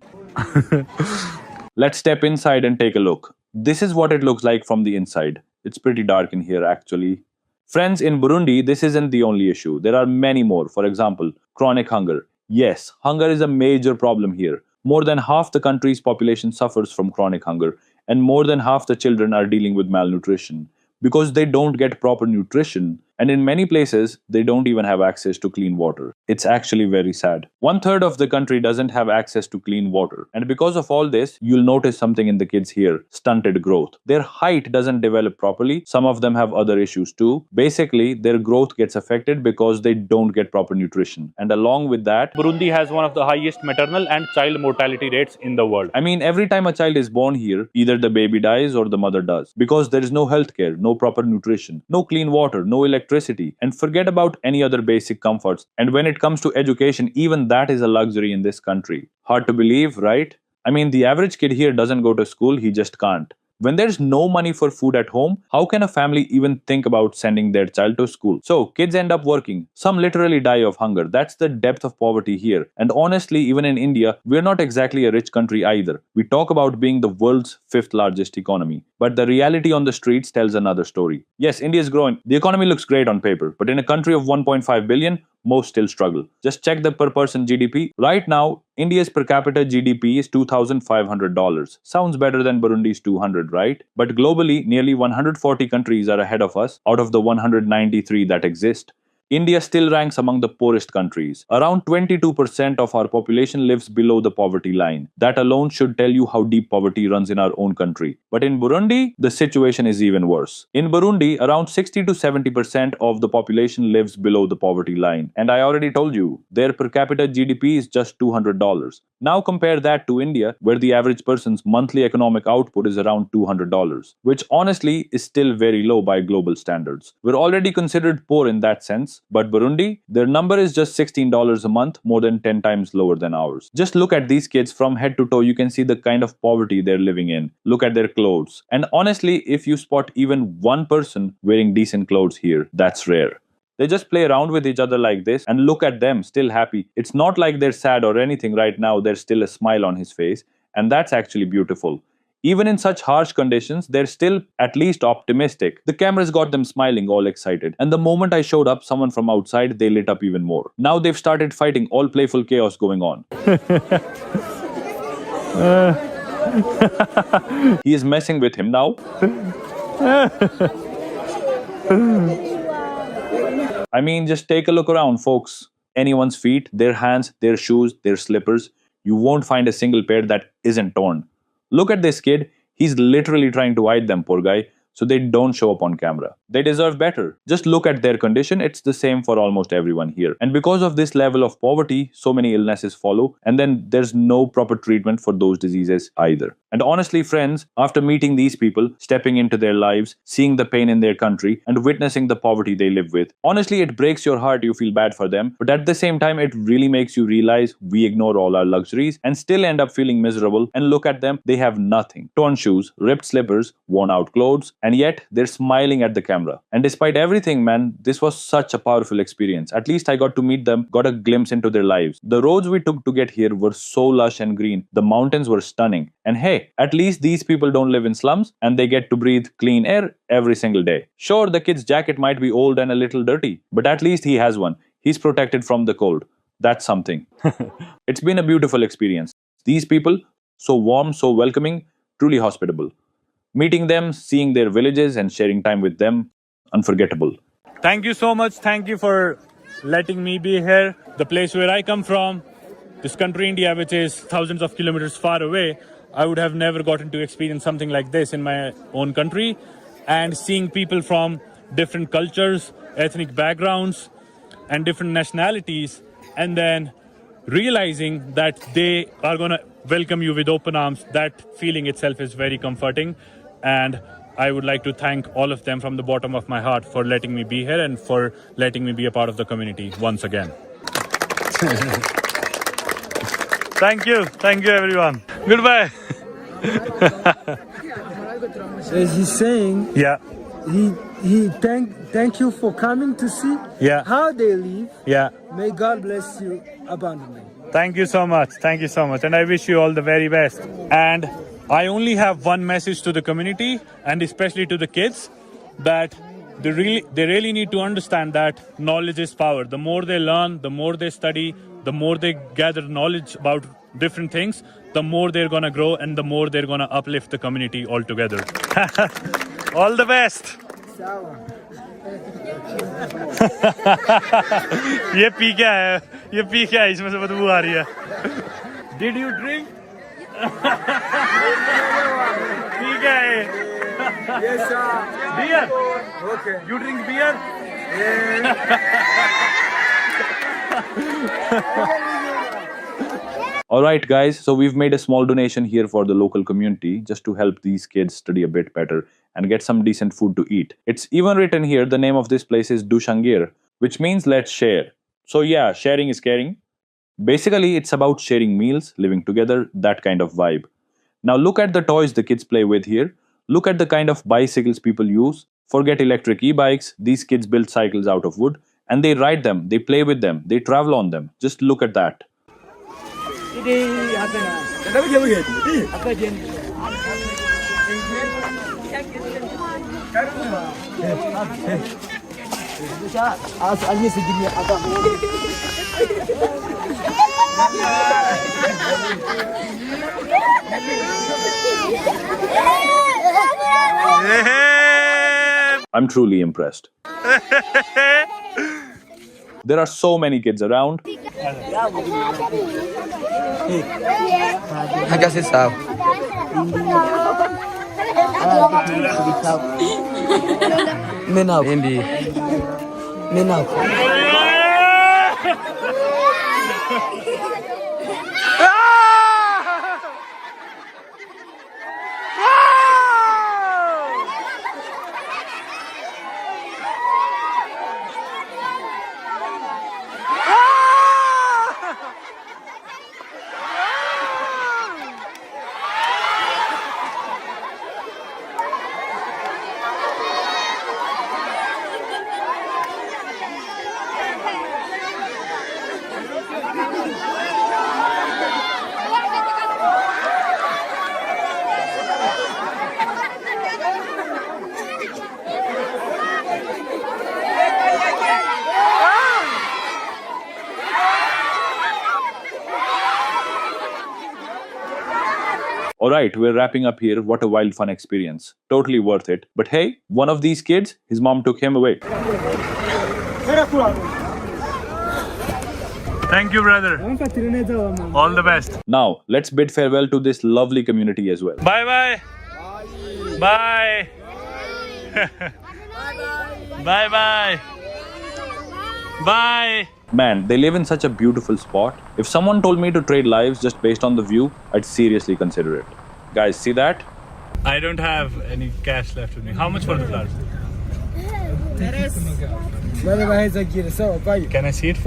Let's step inside and take a look. This is what it looks like from the inside. It's pretty dark in here, actually. Friends, in Burundi, this isn't the only issue. There are many more. For example, chronic hunger. Yes, hunger is a major problem here. More than half the country's population suffers from chronic hunger, and more than half the children are dealing with malnutrition because they don't get proper nutrition, and in many places, they don't even have access to clean water. It's actually very sad. 1/3 of the country doesn't have access to clean water, and because of all this, you'll notice something in the kids here: stunted growth. Their height doesn't develop properly. Some of them have other issues too. Basically, their growth gets affected because they don't get proper nutrition. And along with that, Burundi has one of the highest maternal and child mortality rates in the world. I mean, every time a child is born here, either the baby dies or the mother does. Because there is no healthcare, no proper nutrition, no clean water, no electricity, and forget about any other basic comforts. And when it comes to education, even that is a luxury in this country. Hard to believe, right? I mean, the average kid here doesn't go to school, he just can't. When there's no money for food at home, how can a family even think about sending their child to school? So, kids end up working. Some literally die of hunger. That's the depth of poverty here. And honestly, even in India, we're not exactly a rich country either. We talk about being the world's 5th largest economy. But the reality on the streets tells another story. Yes, India is growing. The economy looks great on paper. But in a country of 1.5 billion, most still struggle. Just check the per person GDP. Right now, India's per capita GDP is $2,500. Sounds better than Burundi's 200, right? But globally, nearly 140 countries are ahead of us out of the 193 that exist. India still ranks among the poorest countries. Around 22% of our population lives below the poverty line. That alone should tell you how deep poverty runs in our own country. But in Burundi, the situation is even worse. In Burundi, around 60 to 70% of the population lives below the poverty line. And I already told you, their per capita GDP is just $200. Now compare that to India, where the average person's monthly economic output is around $200, which honestly is still very low by global standards. We're already considered poor in that sense, but Burundi, their number is just $16 a month, more than 10 times lower than ours. Just look at these kids from head to toe, you can see the kind of poverty they're living in. Look at their clothes. And honestly, if you spot even one person wearing decent clothes here, that's rare. They just play around with each other like this, and look at them, still happy. It's not like they're sad or anything right now, there's still a smile on his face, and that's actually beautiful. Even in such harsh conditions, they're still at least optimistic. The cameras got them smiling, all excited. And the moment I showed up, someone from outside, they lit up even more. Now they've started fighting, all playful chaos going on. He is messing with him now. I mean, just take a look around, folks. Anyone's feet, their hands, their shoes, their slippers, you won't find a single pair that isn't torn. Look at this kid. He's literally trying to hide them, poor guy, so they don't show up on camera. They deserve better. Just look at their condition. It's the same for almost everyone here. And because of this level of poverty, so many illnesses follow, and then there's no proper treatment for those diseases either. And honestly, friends, after meeting these people, stepping into their lives, seeing the pain in their country, and witnessing the poverty they live with, honestly, it breaks your heart. You feel bad for them. But at the same time, it really makes you realize we ignore all our luxuries and still end up feeling miserable. And look at them. They have nothing. Torn shoes, ripped slippers, worn out clothes, and yet they're smiling at the camera. And despite everything, man, this was such a powerful experience. At least I got to meet them, got a glimpse into their lives. The roads we took to get here were so lush and green. The mountains were stunning. And hey, at least these people don't live in slums and they get to breathe clean air every single day. Sure, the kid's jacket might be old and a little dirty, but at least he has one. He's protected from the cold. That's something. It's been a beautiful experience. These people, so warm, so welcoming, truly hospitable. Meeting them, seeing their villages, and sharing time with them, unforgettable. Thank you so much. Thank you for letting me be here. The place where I come from, this country, India, which is thousands of kilometers far away, I would have never gotten to experience something like this in my own country. And seeing people from different cultures, ethnic backgrounds, and different nationalities, and then realizing that they are going to welcome you with open arms, that feeling itself is very comforting. And I would like to thank all of them from the bottom of my heart for letting me be here and for letting me be a part of the community once again. Thank you everyone. Goodbye. As he's saying, Yeah, he thank you for coming to see Yeah. how they live. yeah. May God bless you abundantly. Thank you so much. And I wish you all the very best. And I only have one message to the community and especially to the kids, that they really need to understand that knowledge is power. The more they learn, the more they study, the more they gather knowledge about different things, the more they're going to grow and the more they're going to uplift the community altogether. All the best. ये P क्या है? इसमें से बदबू आ रही है. Did you drink? P क्या है? Yes, sir. Beer. Okay. You drink beer? Alright guys, so we've made a small donation here for the local community just to help these kids study a bit better and get some decent food to eat. It's even written here, the name of this place is Dushangir, which means let's share. So yeah, sharing is caring. Basically, it's about sharing meals, living together, that kind of vibe. Now look at the toys the kids play with here. Look at the kind of bicycles people use. Forget electric e-bikes, these kids build cycles out of wood and they ride them, they play with them, they travel on them. Just look at that. I'm truly impressed. There are so many kids around. Alright, we're wrapping up here. What a wild fun experience. Totally worth it. But hey, one of these kids, his mom took him away. Thank you, brother. All the best. Now, let's bid farewell to this lovely community as well. Bye-bye. Bye. Bye-bye. Bye. Man, they live in such a beautiful spot. If someone told me to trade lives just based on the view, I'd seriously consider it. Guys, see that? I don't have any cash left with me. How much for the flowers? Can I see it?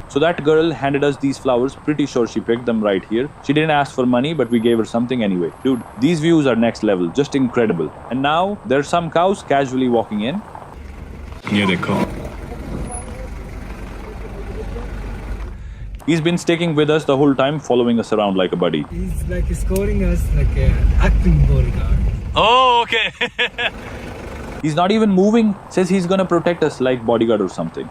So that girl handed us these flowers. Pretty sure she picked them right here. She didn't ask for money, but we gave her something anyway. Dude, these views are next level. Just incredible. And now, there's some cows casually walking in. Here they come. He's been sticking with us the whole time, following us around like a buddy. He's like escorting us like an acting bodyguard. Oh, okay. He's not even moving. Says he's gonna protect us like bodyguard or something.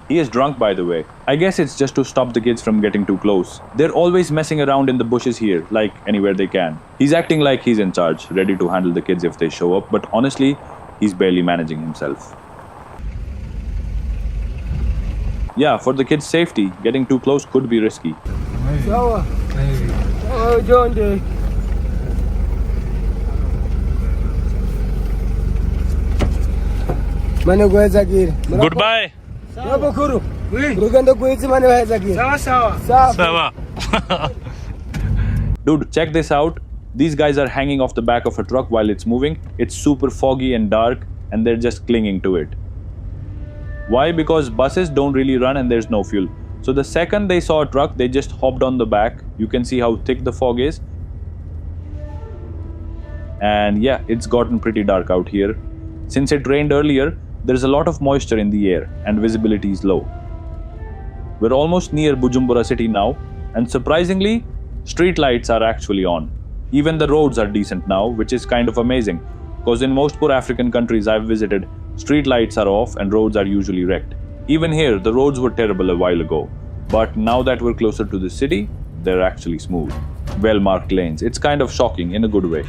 He is drunk, by the way. I guess it's just to stop the kids from getting too close. They're always messing around in the bushes here, like anywhere they can. He's acting like he's in charge, ready to handle the kids if they show up, but honestly, he's barely managing himself. Yeah, for the kids' safety, getting too close could be risky. Goodbye. Dude, check this out. These guys are hanging off the back of a truck while it's moving. It's super foggy and dark, and they're just clinging to it. Why? Because buses don't really run and there's no fuel. So the second they saw a truck, they just hopped on the back. You can see how thick the fog is. And yeah, it's gotten pretty dark out here. Since it rained earlier, there's a lot of moisture in the air and visibility is low. We're almost near Bujumbura city now, and surprisingly, street lights are actually on. Even the roads are decent now, which is kind of amazing, because in most poor African countries I've visited, street lights are off and roads are usually wrecked. Even here, the roads were terrible a while ago, but now that we're closer to the city, they're actually smooth. Well-marked lanes. It's kind of shocking in a good way.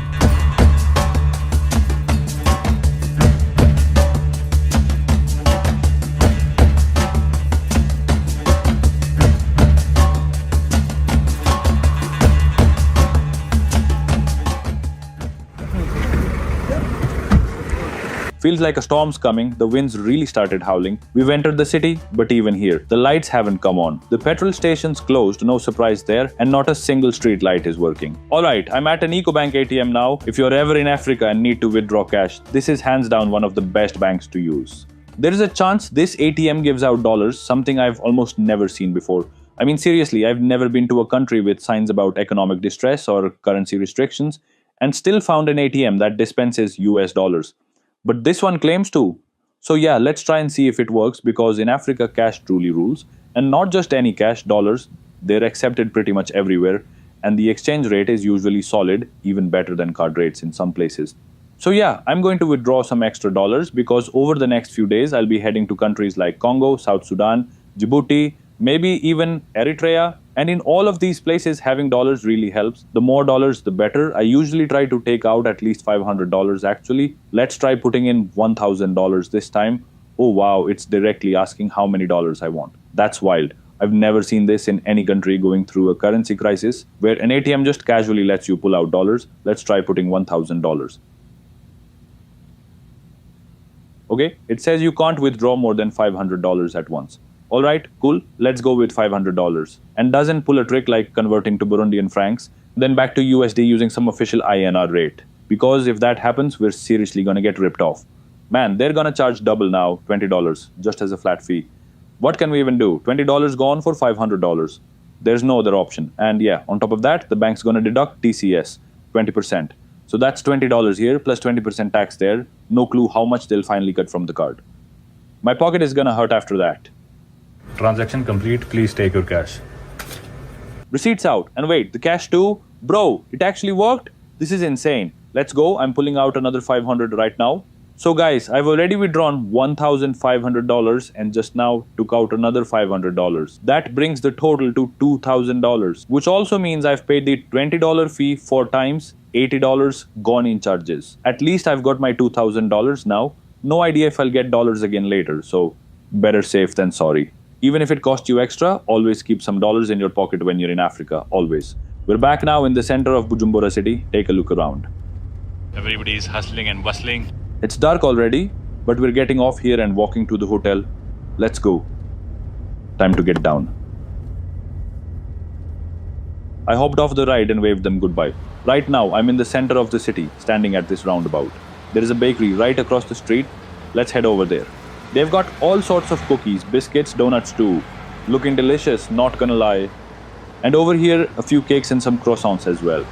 Feels like a storm's coming, the winds really started howling. We've entered the city, but even here, the lights haven't come on. The petrol station's closed, no surprise there, and not a single street light is working. Alright, I'm at an EcoBank ATM now. If you're ever in Africa and need to withdraw cash, this is hands down one of the best banks to use. There is a chance this ATM gives out dollars, something I've almost never seen before. I mean seriously, I've never been to a country with signs about economic distress or currency restrictions, and still found an ATM that dispenses US dollars. But this one claims to. So yeah, let's try and see if it works, because in Africa cash truly rules. And not just any cash, dollars. They're accepted pretty much everywhere. And the exchange rate is usually solid, even better than card rates in some places. So yeah, I'm going to withdraw some extra dollars, because over the next few days I'll be heading to countries like Congo, South Sudan, Djibouti, maybe even Eritrea. And in all of these places, having dollars really helps. The more dollars, the better. I usually try to take out at least $500 actually. Let's try putting in $1,000 this time. Oh wow, it's directly asking how many dollars I want. That's wild. I've never seen this in any country going through a currency crisis, where an ATM just casually lets you pull out dollars. Let's try putting $1,000. Okay, it says you can't withdraw more than $500 at once. Alright, cool, let's go with $500. And doesn't pull a trick like converting to Burundian francs, then back to USD using some official INR rate. Because if that happens, we're seriously gonna get ripped off. Man, they're gonna charge double now, $20, just as a flat fee. What can we even do? $20 gone for $500. There's no other option. And yeah, on top of that, the bank's gonna deduct TCS, 20%. So that's $20 here, plus 20% tax there. No clue how much they'll finally cut from the card. My pocket is gonna hurt after that. Transaction complete. Please take your cash. Receipts out. And wait, the cash too? Bro, it actually worked? This is insane. Let's go. I'm pulling out another $500 right now. So guys, I've already withdrawn $1,500 and just now took out another $500. That brings the total to $2,000, which also means I've paid the $20 fee 4 times, $80 gone in charges. At least I've got my $2,000 now. No idea if I'll get dollars again later, so better safe than sorry. Even if it costs you extra, always keep some dollars in your pocket when you're in Africa, always. We're back now in the center of Bujumbura city. Take a look around. Everybody's hustling and bustling. It's dark already, but we're getting off here and walking to the hotel. Let's go. Time to get down. I hopped off the ride and waved them goodbye. Right now, I'm in the center of the city, standing at this roundabout. There is a bakery right across the street. Let's head over there. They've got all sorts of cookies, biscuits, donuts too. Looking delicious, not gonna lie. And over here, a few cakes and some croissants as well.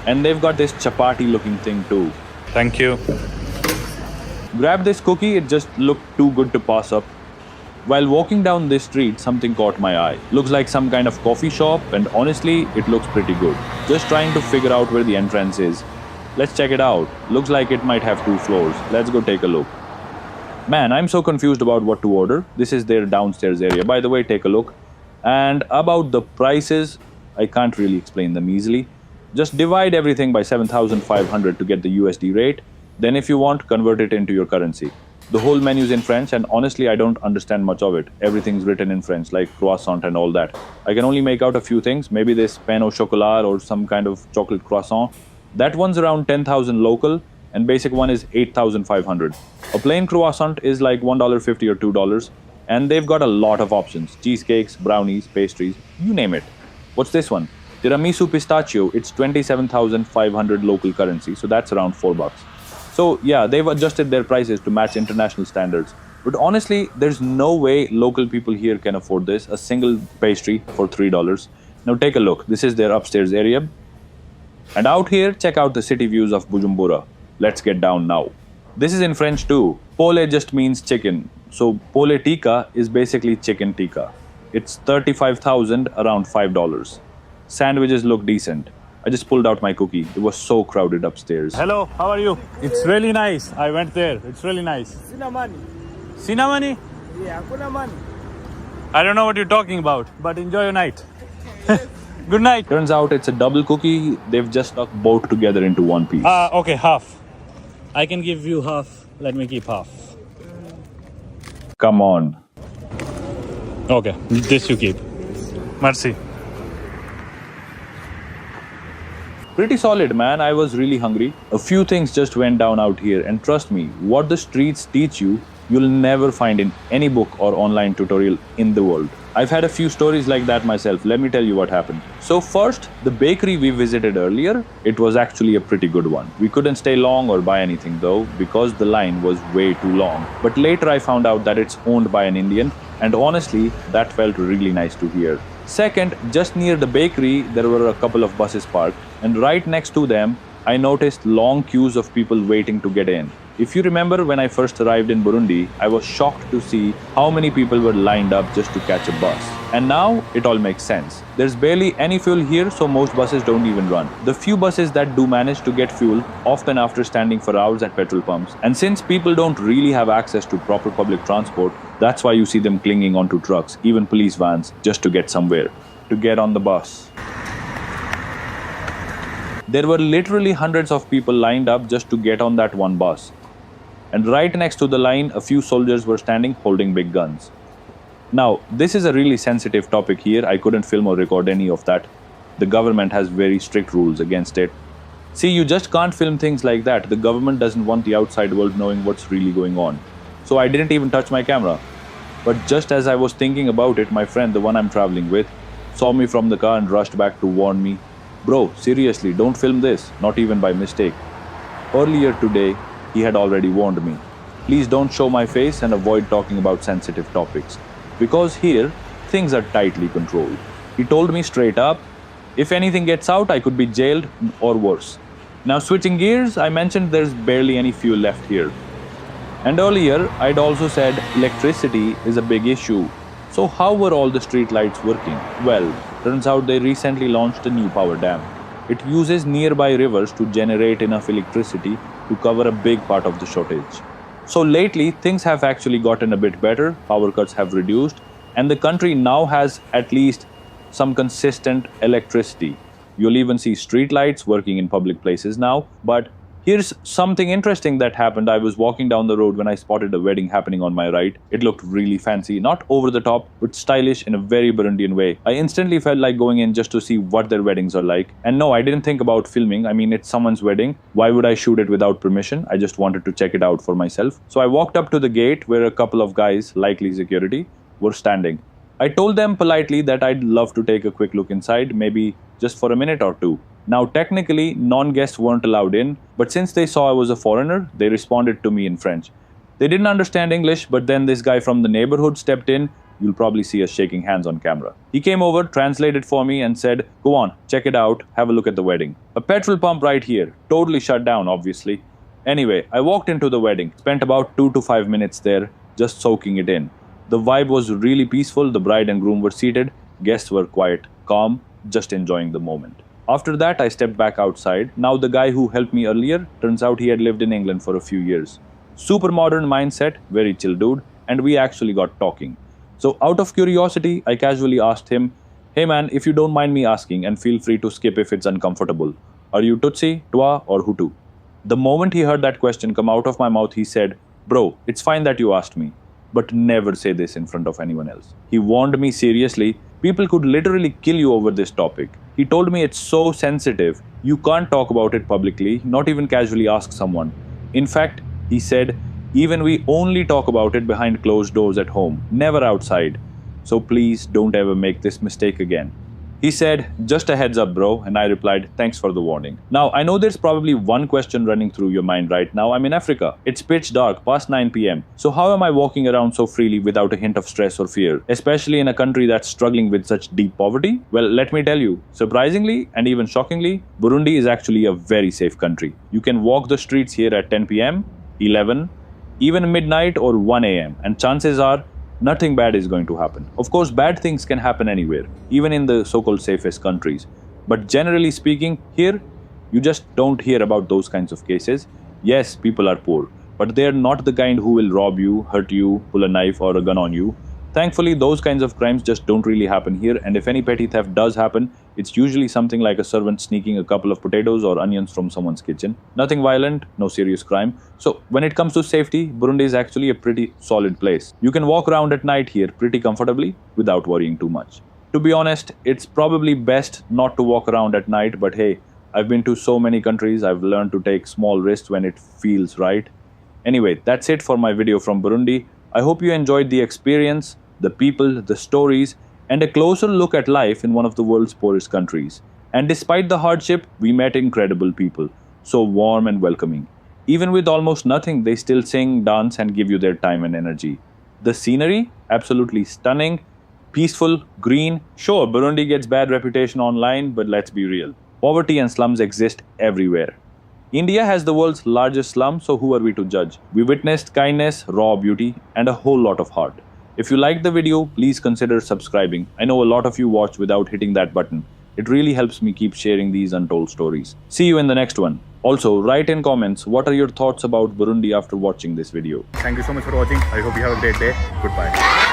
And they've got this chapati looking thing too. Thank you. Grab this cookie, it just looked too good to pass up. While walking down this street, something caught my eye. Looks like some kind of coffee shop, and honestly, it looks pretty good. Just trying to figure out where the entrance is. Let's check it out. Looks like it might have 2 floors. Let's go take a look. Man, I'm so confused about what to order. This is their downstairs area. By the way, take a look. And about the prices, I can't really explain them easily. Just divide everything by 7,500 to get the USD rate. Then if you want, convert it into your currency. The whole menu's in French, and honestly, I don't understand much of it. Everything's written in French, like croissant and all that. I can only make out a few things. Maybe this pain au chocolat or some kind of chocolate croissant. That one's around 10,000 local, and basic one is 8,500. A plain croissant is like $1.50 or $2, and they've got a lot of options: cheesecakes, brownies, pastries, you name it. What's this one? Tiramisu pistachio. It's 27,500 local currency, so that's around $4. So yeah, they've adjusted their prices to match international standards. But honestly, there's no way local people here can afford this. A single pastry for $3. Now take a look. This is their upstairs area. And out here, check out the city views of Bujumbura. Let's get down now. This is in French too. Pole just means chicken. So pole tikka is basically chicken tikka. It's 35,000, around $5. Sandwiches look decent. I just pulled out my cookie. It was so crowded upstairs. Hello, how are you? It's really nice. I went there. It's really nice. Sina money. Sina money? Yeah, kuna money. I don't know what you're talking about, but enjoy your night. Good night. Turns out it's a double cookie. They've just stuck both together into one piece. Okay, half. I can give you half. Let me keep half. Come on. Okay, this you keep. Merci. Pretty solid, man. I was really hungry. A few things just went down out here, and trust me, what the streets teach you, you'll never find in any book or online tutorial in the world. I've had a few stories like that myself. Let me tell you what happened. So first, the bakery we visited earlier, it was actually a pretty good one. We couldn't stay long or buy anything though, because the line was way too long. But later I found out that it's owned by an Indian, and honestly, that felt really nice to hear. Second, just near the bakery, there were a couple of buses parked, and right next to them, I noticed long queues of people waiting to get in. If you remember when I first arrived in Burundi, I was shocked to see how many people were lined up just to catch a bus. And now it all makes sense. There's barely any fuel here, so most buses don't even run. The few buses that do manage to get fuel, often after standing for hours at petrol pumps. And since people don't really have access to proper public transport, that's why you see them clinging onto trucks, even police vans, just to get somewhere, to get on the bus. There were literally hundreds of people lined up just to get on that one bus. And right next to the line, a few soldiers were standing holding big guns. Now, this is a really sensitive topic here. I couldn't film or record any of that. The government has very strict rules against it. See, you just can't film things like that. The government doesn't want the outside world knowing what's really going on. So I didn't even touch my camera. But just as I was thinking about it, my friend, the one I'm traveling with, saw me from the car and rushed back to warn me. Bro, seriously, don't film this, not even by mistake. Earlier today, he had already warned me. Please don't show my face and avoid talking about sensitive topics. Because here, things are tightly controlled. He told me straight up, if anything gets out, I could be jailed or worse. Now switching gears, I mentioned there's barely any fuel left here. And earlier, I'd also said electricity is a big issue. So how were all the street lights working? Well, turns out they recently launched a new power dam. It uses nearby rivers to generate enough electricity to cover a big part of the shortage. So lately, things have actually gotten a bit better, power cuts have reduced, and the country now has at least some consistent electricity. You'll even see street lights working in public places now. But here's something interesting that happened. I was walking down the road when I spotted a wedding happening on my right. It looked really fancy, not over the top, but stylish in a very Burundian way. I instantly felt like going in just to see what their weddings are like. And no, I didn't think about filming. I mean, it's someone's wedding. Why would I shoot it without permission? I just wanted to check it out for myself. So I walked up to the gate where a couple of guys, likely security, were standing. I told them politely that I'd love to take a quick look inside, maybe just for a minute or two. Now, technically, non-guests weren't allowed in, but since they saw I was a foreigner, they responded to me in French. They didn't understand English, but then this guy from the neighborhood stepped in. You'll probably see us shaking hands on camera. He came over, translated for me, and said, "Go on, check it out, have a look at the wedding." A petrol pump right here, totally shut down, obviously. Anyway, I walked into the wedding, spent about 2 to 5 minutes there, just soaking it in. The vibe was really peaceful, the bride and groom were seated, guests were quiet, calm, just enjoying the moment. After that, I stepped back outside. Now the guy who helped me earlier, turns out he had lived in England for a few years. Super modern mindset, very chill dude, and we actually got talking. So, out of curiosity, I casually asked him, "Hey man, if you don't mind me asking, and feel free to skip if it's uncomfortable, are you Tutsi, Twa, or Hutu?" The moment he heard that question come out of my mouth, he said, "Bro, it's fine that you asked me, but never say this in front of anyone else." He warned me seriously, people could literally kill you over this topic. He told me it's so sensitive, you can't talk about it publicly, not even casually ask someone. In fact, he said, even we only talk about it behind closed doors at home, never outside. So please don't ever make this mistake again. He said, "Just a heads up, bro," and I replied, "Thanks for the warning." Now, I know there's probably one question running through your mind right now. I'm in Africa. It's pitch dark, past 9 p.m. So how am I walking around so freely without a hint of stress or fear, especially in a country that's struggling with such deep poverty? Well, let me tell you, surprisingly and even shockingly, Burundi is actually a very safe country. You can walk the streets here at 10 p.m., 11, even midnight or 1 a.m., and chances are nothing bad is going to happen. Of course, bad things can happen anywhere, even in the so-called safest countries. But generally speaking, here, you just don't hear about those kinds of cases. Yes, people are poor, but they are not the kind who will rob you, hurt you, pull a knife or a gun on you. Thankfully, those kinds of crimes just don't really happen here, and if any petty theft does happen, it's usually something like a servant sneaking a couple of potatoes or onions from someone's kitchen. Nothing violent, no serious crime. So, when it comes to safety, Burundi is actually a pretty solid place. You can walk around at night here pretty comfortably without worrying too much. To be honest, it's probably best not to walk around at night, but hey, I've been to so many countries, I've learned to take small risks when it feels right. Anyway, that's it for my video from Burundi. I hope you enjoyed the experience, the people, the stories, and a closer look at life in one of the world's poorest countries. And despite the hardship, we met incredible people, so warm and welcoming. Even with almost nothing, they still sing, dance, and give you their time and energy. The scenery, absolutely stunning, peaceful, green. Sure, Burundi gets bad reputation online, but let's be real. Poverty and slums exist everywhere. India has the world's largest slum, so who are we to judge? We witnessed kindness, raw beauty, and a whole lot of heart. If you liked the video, please consider subscribing. I know a lot of you watched without hitting that button. It really helps me keep sharing these untold stories. See you in the next one. Also, write in comments what are your thoughts about Burundi after watching this video. Thank you so much for watching. I hope you have a great day. Goodbye.